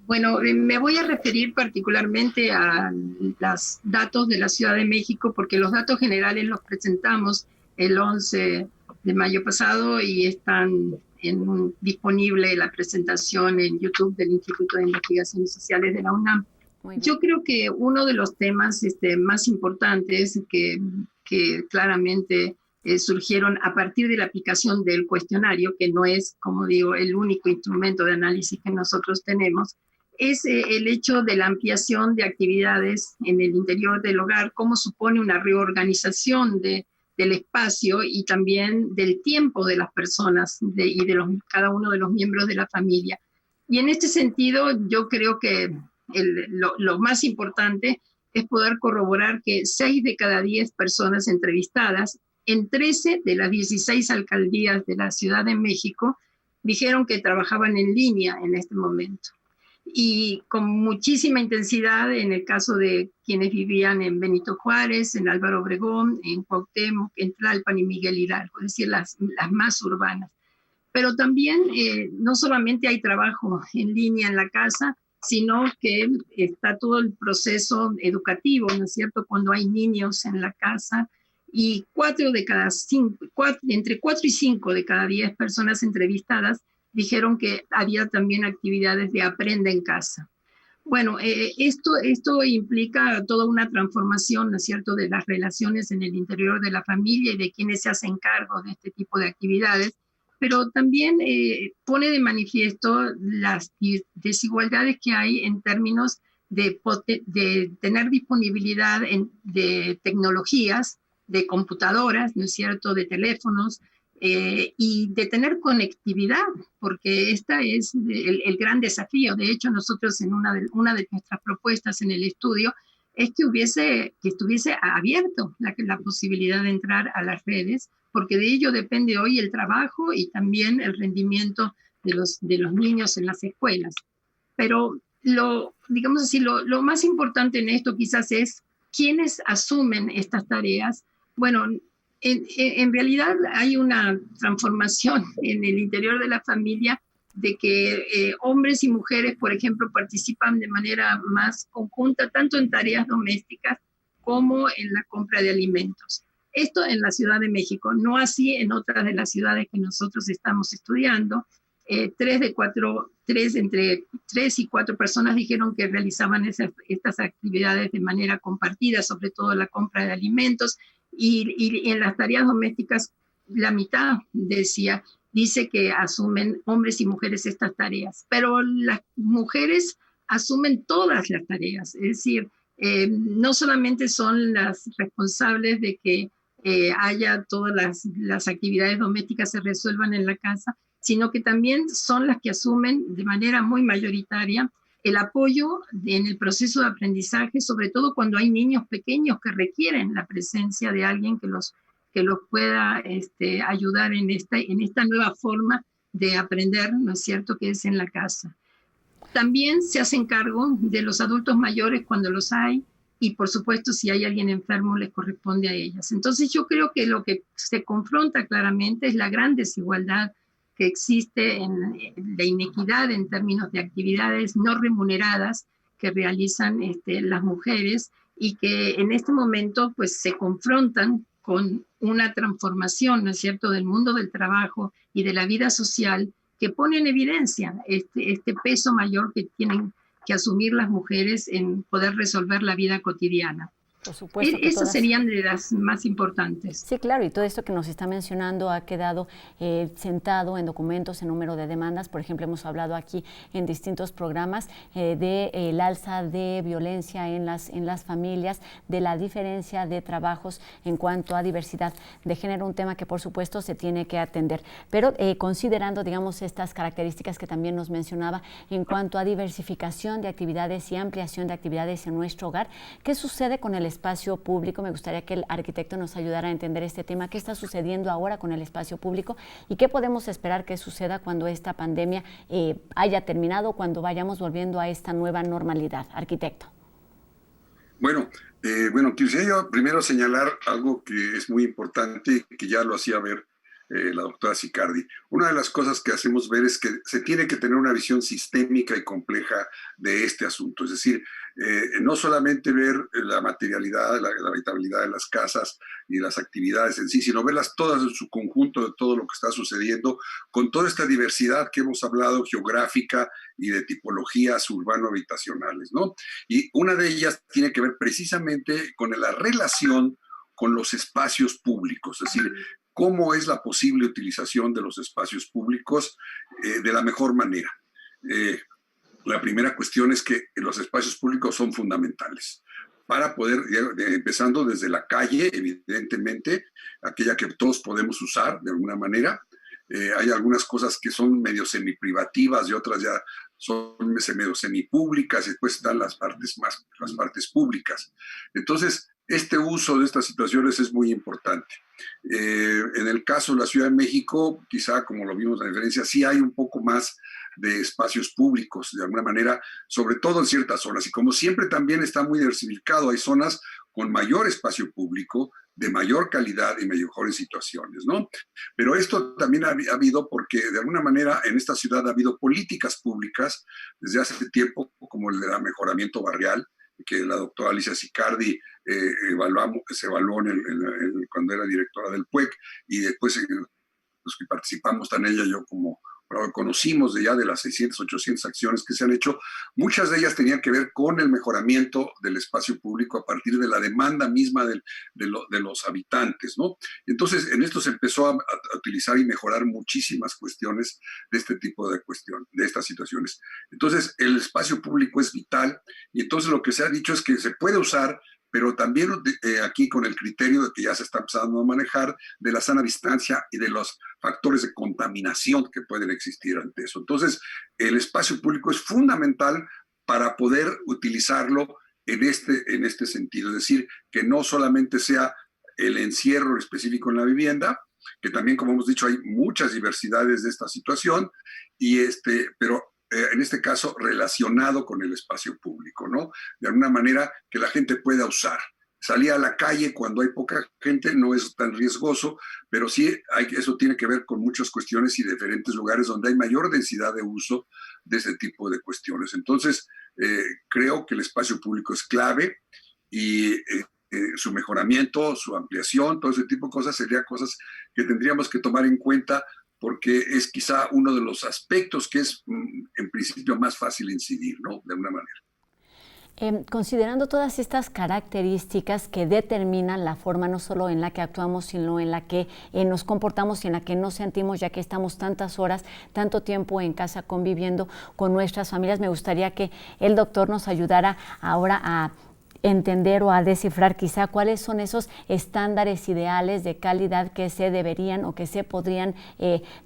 Bueno, me voy a referir particularmente a los datos de la Ciudad de México, porque los datos generales los presentamos el 11 de mayo pasado y están disponible la presentación en YouTube del Instituto de Investigaciones Sociales de la UNAM. Yo creo que uno de los temas más importantes que claramente surgieron a partir de la aplicación del cuestionario, que no es, como digo, el único instrumento de análisis que nosotros tenemos, es el hecho de la ampliación de actividades en el interior del hogar, cómo supone una reorganización del espacio y también del tiempo de las personas y de cada uno de los miembros de la familia. Y en este sentido, yo creo que lo más importante es poder corroborar que 6 de cada 10 personas entrevistadas en 13 de las 16 alcaldías de la Ciudad de México dijeron que trabajaban en línea en este momento. Y con muchísima intensidad en el caso de quienes vivían en Benito Juárez, en Álvaro Obregón, en Cuauhtémoc, en Tlalpan y Miguel Hidalgo, es decir, las más urbanas. Pero también no solamente hay trabajo en línea en la casa, sino que está todo el proceso educativo, ¿no es cierto?, cuando hay niños en la casa, y entre 4 y 5 de cada 10 personas entrevistadas dijeron que había también actividades de aprende en casa. Bueno, esto implica toda una transformación, ¿no es cierto?, de las relaciones en el interior de la familia y de quienes se hacen cargo de este tipo de actividades, pero también pone de manifiesto las desigualdades que hay en términos de tener disponibilidad de tecnologías, de computadoras, ¿no es cierto?, de teléfonos, y de tener conectividad, porque esta es el gran desafío. De hecho, nosotros en una de nuestras propuestas en el estudio es que estuviese abierto la posibilidad de entrar a las redes, porque de ello depende hoy el trabajo y también el rendimiento de los niños en las escuelas. Pero digamos así, lo más importante en esto quizás es quiénes asumen estas tareas. Bueno, en realidad hay una transformación en el interior de la familia de que hombres y mujeres, por ejemplo, participan de manera más conjunta, tanto en tareas domésticas como en la compra de alimentos. Esto en la Ciudad de México, no así en otras de las ciudades que nosotros estamos estudiando. Entre 3 y 4 personas dijeron que realizaban estas actividades de manera compartida, sobre todo la compra de alimentos, y en las tareas domésticas la mitad dice que asumen hombres y mujeres estas tareas, pero las mujeres asumen todas las tareas, es decir, no solamente son las responsables de que haya todas las actividades domésticas se resuelvan en la casa, sino que también son las que asumen de manera muy mayoritaria el apoyo en el proceso de aprendizaje, sobre todo cuando hay niños pequeños que requieren la presencia de alguien que los pueda ayudar en esta nueva forma de aprender, ¿no es cierto?, que es en la casa. También se hacen cargo de los adultos mayores cuando los hay, y por supuesto si hay alguien enfermo les corresponde a ellas. Entonces yo creo que lo que se confronta claramente es la gran desigualdad que existe en la inequidad en términos de actividades no remuneradas que realizan las mujeres, y que en este momento pues se confrontan con una transformación, ¿no es cierto?, del mundo del trabajo y de la vida social, que pone en evidencia este peso mayor que tienen que asumir las mujeres en poder resolver la vida cotidiana. Por supuesto. Esas serían de las más importantes. Sí, claro, y todo esto que nos está mencionando ha quedado sentado en documentos, en número de demandas. Por ejemplo, hemos hablado aquí en distintos programas del alza de violencia en las familias, de la diferencia de trabajos en cuanto a diversidad de género, un tema que por supuesto se tiene que atender. Pero considerando, digamos, estas características que también nos mencionaba en cuanto a diversificación de actividades y ampliación de actividades en nuestro hogar, ¿qué sucede con el espacio público? Me gustaría que el arquitecto nos ayudara a entender este tema. ¿Qué está sucediendo ahora con el espacio público y qué podemos esperar que suceda cuando esta pandemia haya terminado, cuando vayamos volviendo a esta nueva normalidad? Arquitecto. Bueno, quisiera yo primero señalar algo que es muy importante, que ya lo hacía ver la doctora Siccardi. Una de las cosas que hacemos ver es que se tiene que tener una visión sistémica y compleja de este asunto, es decir, no solamente ver la materialidad, la habitabilidad de las casas y las actividades en sí, sino verlas todas en su conjunto de todo lo que está sucediendo, con toda esta diversidad que hemos hablado, geográfica y de tipologías urbano-habitacionales, ¿no? Y una de ellas tiene que ver precisamente con la relación con los espacios públicos, es decir, cómo es la posible utilización de los espacios públicos de la mejor manera. La primera cuestión es que los espacios públicos son fundamentales para poder, empezando desde la calle, evidentemente, aquella que todos podemos usar de alguna manera. Hay algunas cosas que son medio semiprivativas y otras ya son medio semipúblicas, y después están las partes públicas. Entonces, este uso de estas situaciones es muy importante. En el caso de la Ciudad de México, quizá como lo vimos en la referencia, sí hay un poco más de espacios públicos, de alguna manera, sobre todo en ciertas zonas. Y como siempre también está muy diversificado, hay zonas con mayor espacio público, de mayor calidad y mejores situaciones, ¿no? Pero esto también ha habido porque de alguna manera en esta ciudad ha habido políticas públicas desde hace tiempo, como el de mejoramiento barrial, que la doctora Alicia Siccardi se evaluó cuando era directora del PUEC, y después los que participamos, tan ella y yo como conocimos de las 600, 800 acciones que se han hecho. Muchas de ellas tenían que ver con el mejoramiento del espacio público a partir de la demanda misma de los habitantes, ¿no? Entonces, en esto se empezó a utilizar y mejorar muchísimas cuestiones de este tipo de estas situaciones. Entonces, el espacio público es vital, y entonces lo que se ha dicho es que se puede usar, pero también aquí con el criterio de que ya se está empezando a manejar de la sana distancia y de los factores de contaminación que pueden existir ante eso. Entonces, el espacio público es fundamental para poder utilizarlo en este sentido, es decir, que no solamente sea el encierro específico en la vivienda, que también, como hemos dicho, hay muchas diversidades de esta situación, pero en este caso relacionado con el espacio público, ¿no? De alguna manera que la gente pueda usar. Salir a la calle cuando hay poca gente no es tan riesgoso, pero sí eso tiene que ver con muchas cuestiones y diferentes lugares donde hay mayor densidad de uso de ese tipo de cuestiones. Entonces, creo que el espacio público es clave, y su mejoramiento, su ampliación, todo ese tipo de cosas serían cosas que tendríamos que tomar en cuenta porque es quizá uno de los aspectos que es en principio más fácil incidir, ¿no? De alguna manera. Considerando todas estas características que determinan la forma no solo en la que actuamos, sino en la que nos comportamos y en la que nos sentimos, ya que estamos tantas horas, tanto tiempo en casa conviviendo con nuestras familias, me gustaría que el doctor nos ayudara ahora a entender o a descifrar quizá cuáles son esos estándares ideales de calidad que se deberían o que se podrían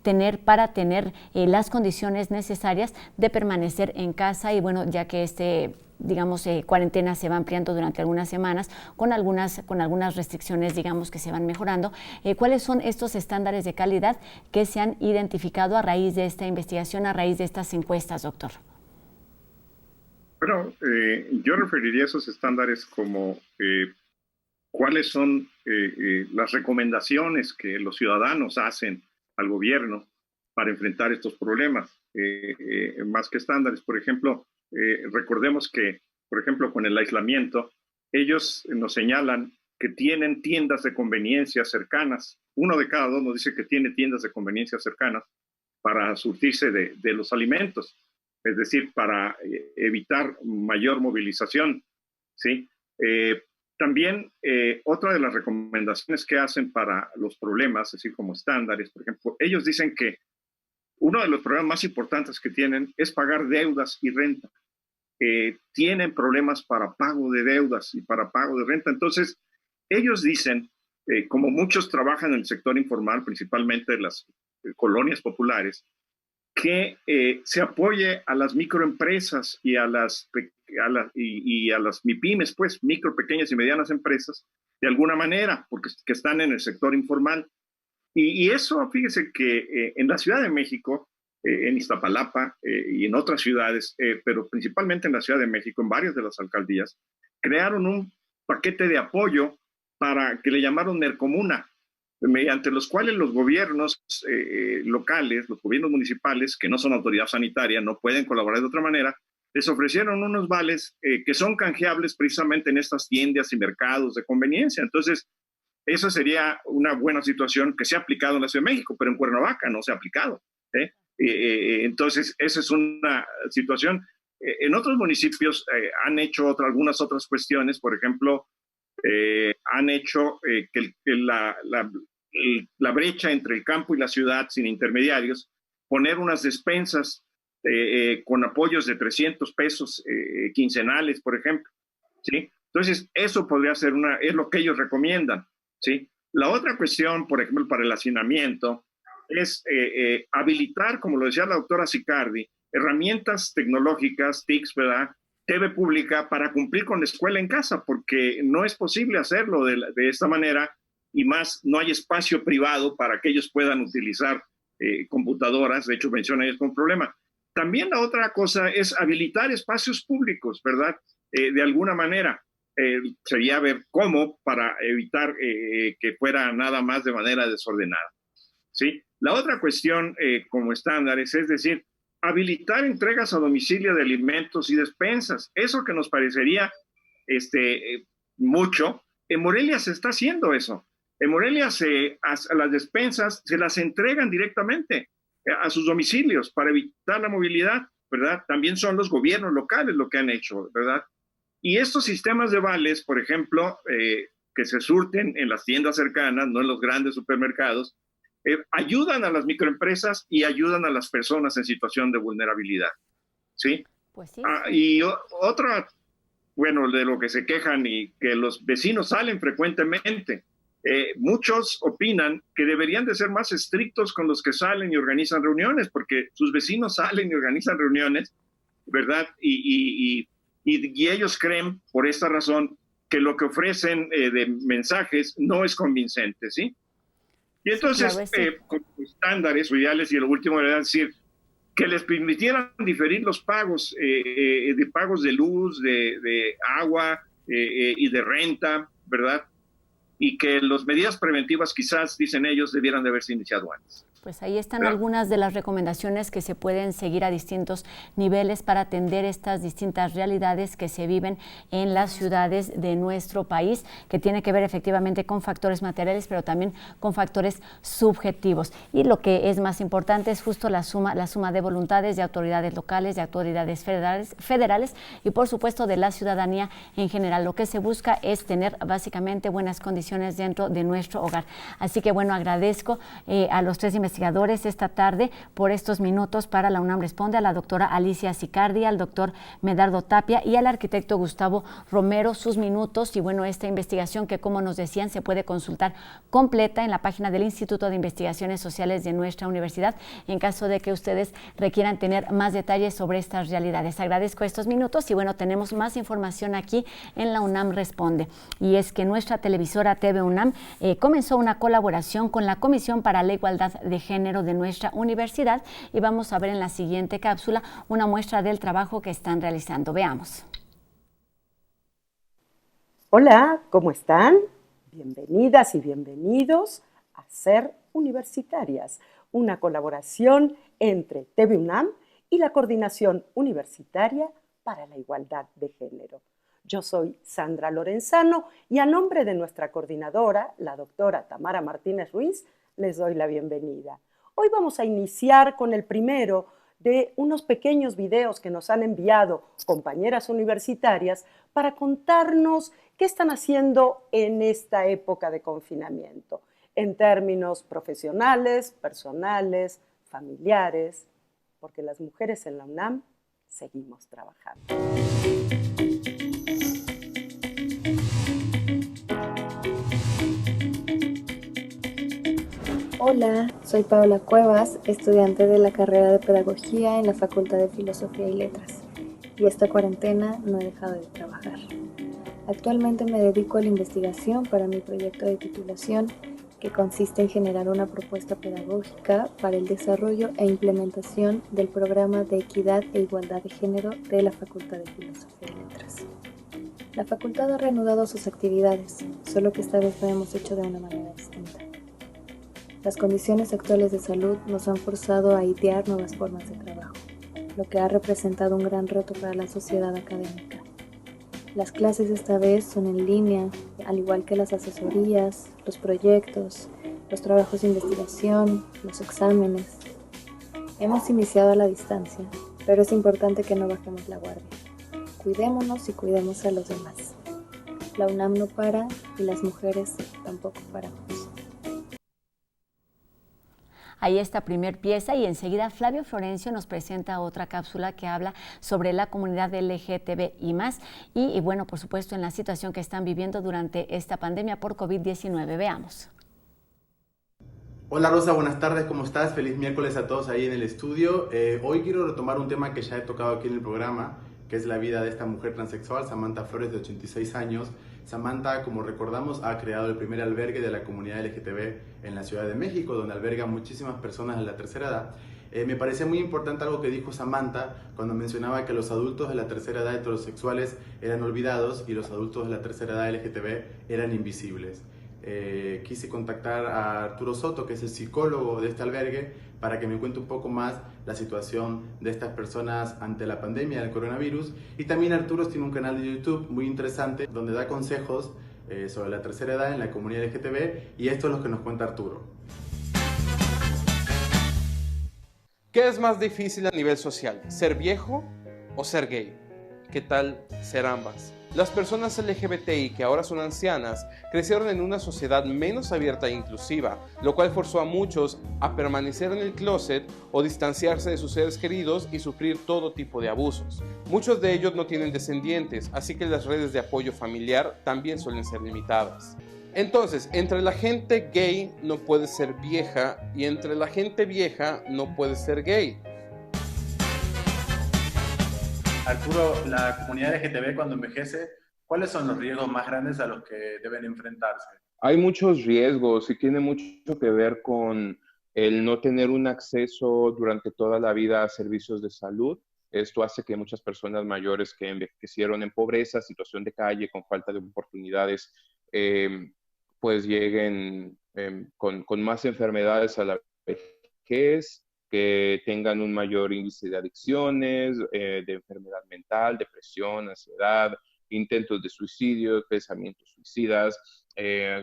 tener para tener las condiciones necesarias de permanecer en casa y bueno, ya que cuarentena se va ampliando durante algunas semanas con algunas restricciones, digamos, que se van mejorando. ¿Cuáles son estos estándares de calidad que se han identificado a raíz de esta investigación, a raíz de estas encuestas, doctor? Bueno, yo referiría a esos estándares como cuáles son las recomendaciones que los ciudadanos hacen al gobierno para enfrentar estos problemas, más que estándares. Por ejemplo, recordemos que, por ejemplo, con el aislamiento, ellos nos señalan que tienen tiendas de conveniencia cercanas. 1 de cada 2 nos dice que tiene tiendas de conveniencia cercanas para surtirse de los alimentos. Es decir, para evitar mayor movilización, ¿sí? También otra de las recomendaciones que hacen para los problemas, es decir, como estándares, por ejemplo, ellos dicen que uno de los problemas más importantes que tienen es pagar deudas y renta. Tienen problemas para pago de deudas y para pago de renta. Entonces, ellos dicen, como muchos trabajan en el sector informal, principalmente en las colonias populares, que se apoye a las microempresas y a las MIPYMES, pues, micro, pequeñas y medianas empresas, de alguna manera, porque que están en el sector informal. Y eso, fíjese que en la Ciudad de México, en Iztapalapa y en otras ciudades, pero principalmente en la Ciudad de México, en varias de las alcaldías, crearon un paquete de apoyo para que le llamaron Mercomuna, mediante los cuales los gobiernos locales, los gobiernos municipales, que no son autoridad sanitaria, no pueden colaborar de otra manera, les ofrecieron unos vales que son canjeables precisamente en estas tiendas y mercados de conveniencia. Entonces, esa sería una buena situación que se ha aplicado en la Ciudad de México, pero en Cuernavaca no se ha aplicado. Entonces, esa es una situación. En otros municipios han hecho algunas otras cuestiones, por ejemplo, han hecho que la brecha entre el campo y la ciudad sin intermediarios, poner unas despensas con apoyos de 300 pesos quincenales, por ejemplo, ¿sí? Entonces, eso podría ser es lo que ellos recomiendan, ¿sí? La otra cuestión, por ejemplo, para el hacinamiento, es habilitar, como lo decía la doctora Sicardi, herramientas tecnológicas, TICs, ¿verdad?, TV pública para cumplir con la escuela en casa, porque no es posible hacerlo de esta manera y más no hay espacio privado para que ellos puedan utilizar computadoras. De hecho, menciona ellos con problema. También la otra cosa es habilitar espacios públicos, ¿verdad? De alguna manera. Sería ver cómo para evitar que fuera nada más de manera desordenada, ¿sí? La otra cuestión como estándares, es decir, habilitar entregas a domicilio de alimentos y despensas. Eso que nos parecería mucho, en Morelia se está haciendo eso. En Morelia a las despensas se las entregan directamente a sus domicilios para evitar la movilidad, ¿verdad? También son los gobiernos locales lo que han hecho, ¿verdad? Y estos sistemas de vales, por ejemplo, que se surten en las tiendas cercanas, no en los grandes supermercados, ayudan a las microempresas y ayudan a las personas en situación de vulnerabilidad, ¿sí? Pues sí. Y otra, bueno, de lo que se quejan y que los vecinos salen frecuentemente. Muchos opinan que deberían de ser más estrictos con los que salen y organizan reuniones, porque sus vecinos salen y organizan reuniones, ¿verdad? Y ellos creen, por esta razón, que lo que ofrecen de mensajes no es convincente, ¿sí? Y entonces, sí, claro, con estándares o ideales, y lo último era decir, que les permitieran diferir los pagos, de pagos de luz, de agua y de renta, ¿verdad? Y que las medidas preventivas quizás, dicen ellos, debieran de haberse iniciado antes. Pues ahí están algunas de las recomendaciones que se pueden seguir a distintos niveles para atender estas distintas realidades que se viven en las ciudades de nuestro país, que tiene que ver efectivamente con factores materiales, pero también con factores subjetivos. Y lo que es más importante es justo la suma de voluntades de autoridades locales, de autoridades federales y por supuesto de la ciudadanía en general. Lo que se busca es tener básicamente buenas condiciones dentro de nuestro hogar. Así que bueno, agradezco a los tres investigadores esta tarde por estos minutos para la UNAM Responde, a la doctora Alicia Sicardi, al doctor Medardo Tapia y al arquitecto Gustavo Romero, sus minutos. Y bueno, esta investigación que, como nos decían, se puede consultar completa en la página del Instituto de Investigaciones Sociales de nuestra universidad, en caso de que ustedes requieran tener más detalles sobre estas realidades. Agradezco estos minutos y bueno, tenemos más información aquí en la UNAM Responde. Y es que nuestra televisora TV UNAM comenzó una colaboración con la Comisión para la Igualdad de Género de nuestra universidad y vamos a ver en la siguiente cápsula una muestra del trabajo que están realizando. Veamos. Hola, ¿cómo están? Bienvenidas y bienvenidos a Ser Universitarias, una colaboración entre TV UNAM y la Coordinación Universitaria para la Igualdad de Género. Yo soy Sandra Lorenzano y a nombre de nuestra coordinadora, la doctora Tamara Martínez Ruiz, les doy la bienvenida. Hoy vamos a iniciar con el primero de unos pequeños videos que nos han enviado compañeras universitarias para contarnos qué están haciendo en esta época de confinamiento, en términos profesionales, personales, familiares, porque las mujeres en la UNAM seguimos trabajando. Hola, soy Paola Cuevas, estudiante de la carrera de Pedagogía en la Facultad de Filosofía y Letras, y esta cuarentena no he dejado de trabajar. Actualmente me dedico a la investigación para mi proyecto de titulación, que consiste en generar una propuesta pedagógica para el desarrollo e implementación del programa de equidad e igualdad de género de la Facultad de Filosofía y Letras. La facultad ha reanudado sus actividades, solo que esta vez lo hemos hecho de una manera distinta. Las condiciones actuales de salud nos han forzado a idear nuevas formas de trabajo, lo que ha representado un gran reto para la sociedad académica. Las clases esta vez son en línea, al igual que las asesorías, los proyectos, los trabajos de investigación, los exámenes. Hemos iniciado a la distancia, pero es importante que no bajemos la guardia. Cuidémonos y cuidemos a los demás. La UNAM no para y las mujeres tampoco paramos. Ahí está primer pieza y enseguida Flavio Florencio nos presenta otra cápsula que habla sobre la comunidad LGTBI+, y bueno, por supuesto, en la situación que están viviendo durante esta pandemia por COVID-19. Veamos. Hola Rosa, buenas tardes, ¿cómo estás? Feliz miércoles a todos ahí en el estudio. Hoy quiero retomar un tema que ya he tocado aquí en el programa, que es la vida de esta mujer transexual, Samantha Flores, de 86 años. Samantha, como recordamos, ha creado el primer albergue de la comunidad LGTB en la Ciudad de México, donde alberga muchísimas personas de la tercera edad. Me parecía muy importante algo que dijo Samantha cuando mencionaba que los adultos de la tercera edad heterosexuales eran olvidados y los adultos de la tercera edad LGTB eran invisibles. Quise contactar a Arturo Soto, que es el psicólogo de este albergue, para que me cuente un poco más la situación de estas personas ante la pandemia del coronavirus. Y también Arturo tiene un canal de YouTube muy interesante donde da consejos sobre la tercera edad en la comunidad LGTB, y esto es lo que nos cuenta Arturo. ¿Qué es más difícil a nivel social? ¿Ser viejo o ser gay? ¿Qué tal ser ambas? Las personas LGBTI que ahora son ancianas crecieron en una sociedad menos abierta e inclusiva, lo cual forzó a muchos a permanecer en el closet o distanciarse de sus seres queridos y sufrir todo tipo de abusos. Muchos de ellos no tienen descendientes, así que las redes de apoyo familiar también suelen ser limitadas. Entonces, entre la gente gay no puede ser vieja y entre la gente vieja no puede ser gay. Arturo, la comunidad LGTB cuando envejece, ¿cuáles son los riesgos más grandes a los que deben enfrentarse? Hay muchos riesgos y tiene mucho que ver con el no tener un acceso durante toda la vida a servicios de salud. Esto hace que muchas personas mayores que envejecieron en pobreza, situación de calle, con falta de oportunidades, pues lleguen con más enfermedades a la vejez. vejez, que tengan un mayor índice de adicciones, de enfermedad mental, depresión, ansiedad, intentos de suicidio, pensamientos suicidas,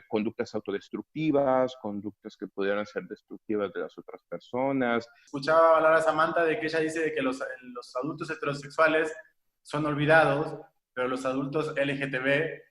conductas autodestructivas, conductas que pudieran ser destructivas de las otras personas. Escuchaba hablar a Samantha de que ella dice de que los adultos heterosexuales son olvidados, pero los adultos LGTB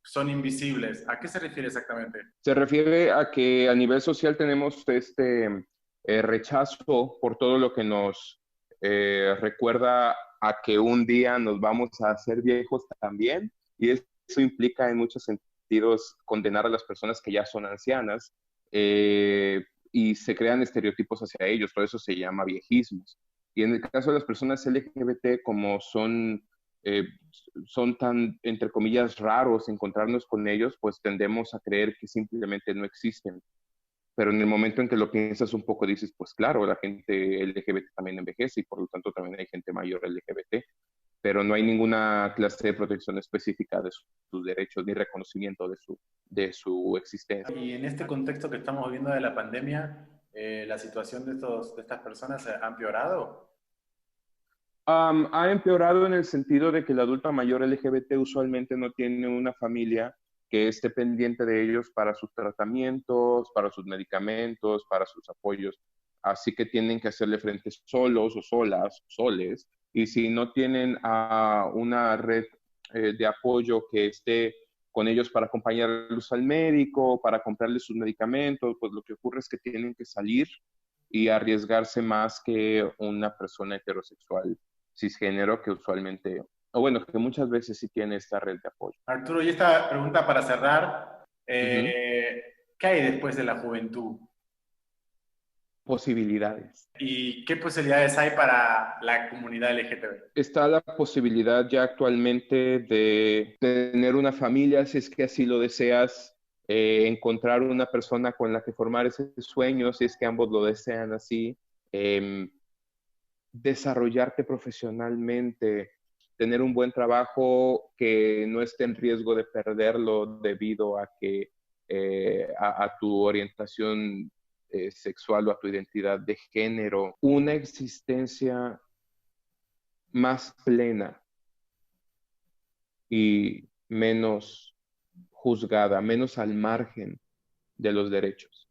son invisibles. ¿A qué se refiere exactamente? Se refiere a que a nivel social tenemos este rechazo por todo lo que nos recuerda a que un día nos vamos a hacer viejos también, y eso implica en muchos sentidos condenar a las personas que ya son ancianas, y se crean estereotipos hacia ellos, todo eso se llama viejismos. Y en el caso de las personas LGBT, como son tan, entre comillas, raros encontrarnos con ellos, pues tendemos a creer que simplemente no existen. Pero en el momento en que lo piensas un poco, dices, pues claro, la gente LGBT también envejece y por lo tanto también hay gente mayor LGBT, pero no hay ninguna clase de protección específica de sus derechos ni reconocimiento de su existencia. Y en este contexto que estamos viviendo de la pandemia, ¿la situación de estas personas ha empeorado? Ha empeorado en el sentido de que el adulto mayor LGBT usualmente no tiene una familia que esté pendiente de ellos para sus tratamientos, para sus medicamentos, para sus apoyos. Así que tienen que hacerle frente solos o soles. Y si no tienen una red de apoyo que esté con ellos para acompañarlos al médico, para comprarles sus medicamentos, pues lo que ocurre es que tienen que salir y arriesgarse más que una persona heterosexual cisgénero que usualmente, o bueno, que muchas veces sí tiene esta red de apoyo. Arturo, y esta pregunta para cerrar, ¿qué hay después de la juventud? Posibilidades. ¿Y qué posibilidades hay para la comunidad LGTB? Está la posibilidad ya actualmente de tener una familia, si es que así lo deseas, encontrar una persona con la que formar ese sueño, si es que ambos lo desean así, desarrollarte profesionalmente, tener un buen trabajo que no esté en riesgo de perderlo debido a que a tu orientación sexual o a tu identidad de género, una existencia más plena y menos juzgada, menos al margen de los derechos.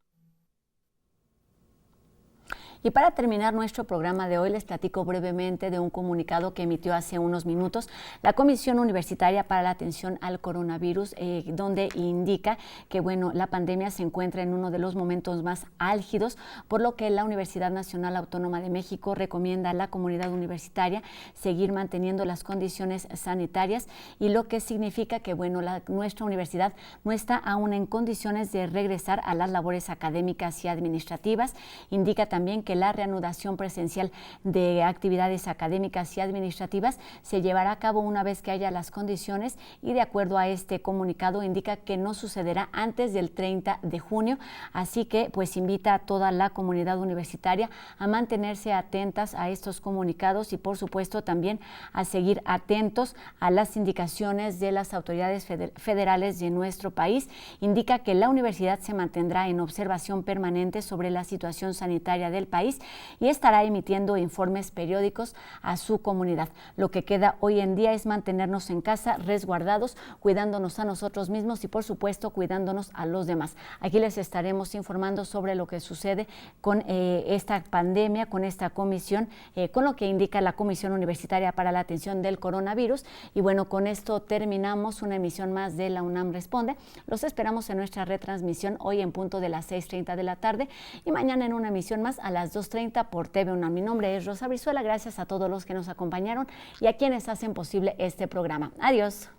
Y para terminar nuestro programa de hoy, les platico brevemente de un comunicado que emitió hace unos minutos la Comisión Universitaria para la Atención al Coronavirus, donde indica que, bueno, la pandemia se encuentra en uno de los momentos más álgidos, por lo que la Universidad Nacional Autónoma de México recomienda a la comunidad universitaria seguir manteniendo las condiciones sanitarias, y lo que significa que, bueno, nuestra universidad no está aún en condiciones de regresar a las labores académicas y administrativas. Indica también que la reanudación presencial de actividades académicas y administrativas se llevará a cabo una vez que haya las condiciones, y de acuerdo a este comunicado indica que no sucederá antes del 30 de junio, así que pues invita a toda la comunidad universitaria a mantenerse atentas a estos comunicados y por supuesto también a seguir atentos a las indicaciones de las autoridades federales de nuestro país. Indica que la universidad se mantendrá en observación permanente sobre la situación sanitaria del país y estará emitiendo informes periódicos a su comunidad. Lo que queda hoy en día es mantenernos en casa, resguardados, cuidándonos a nosotros mismos y por supuesto cuidándonos a los demás. Aquí les estaremos informando sobre lo que sucede con esta pandemia, con esta comisión, con lo que indica la Comisión Universitaria para la Atención del Coronavirus. Y bueno, con esto terminamos una emisión más de La UNAM Responde. Los esperamos en nuestra retransmisión hoy en punto de las 6:30 de la tarde y mañana en una emisión más a las 2:30 por TV UNAM. Mi nombre es Rosa Brizuela, gracias a todos los que nos acompañaron y a quienes hacen posible este programa. Adiós.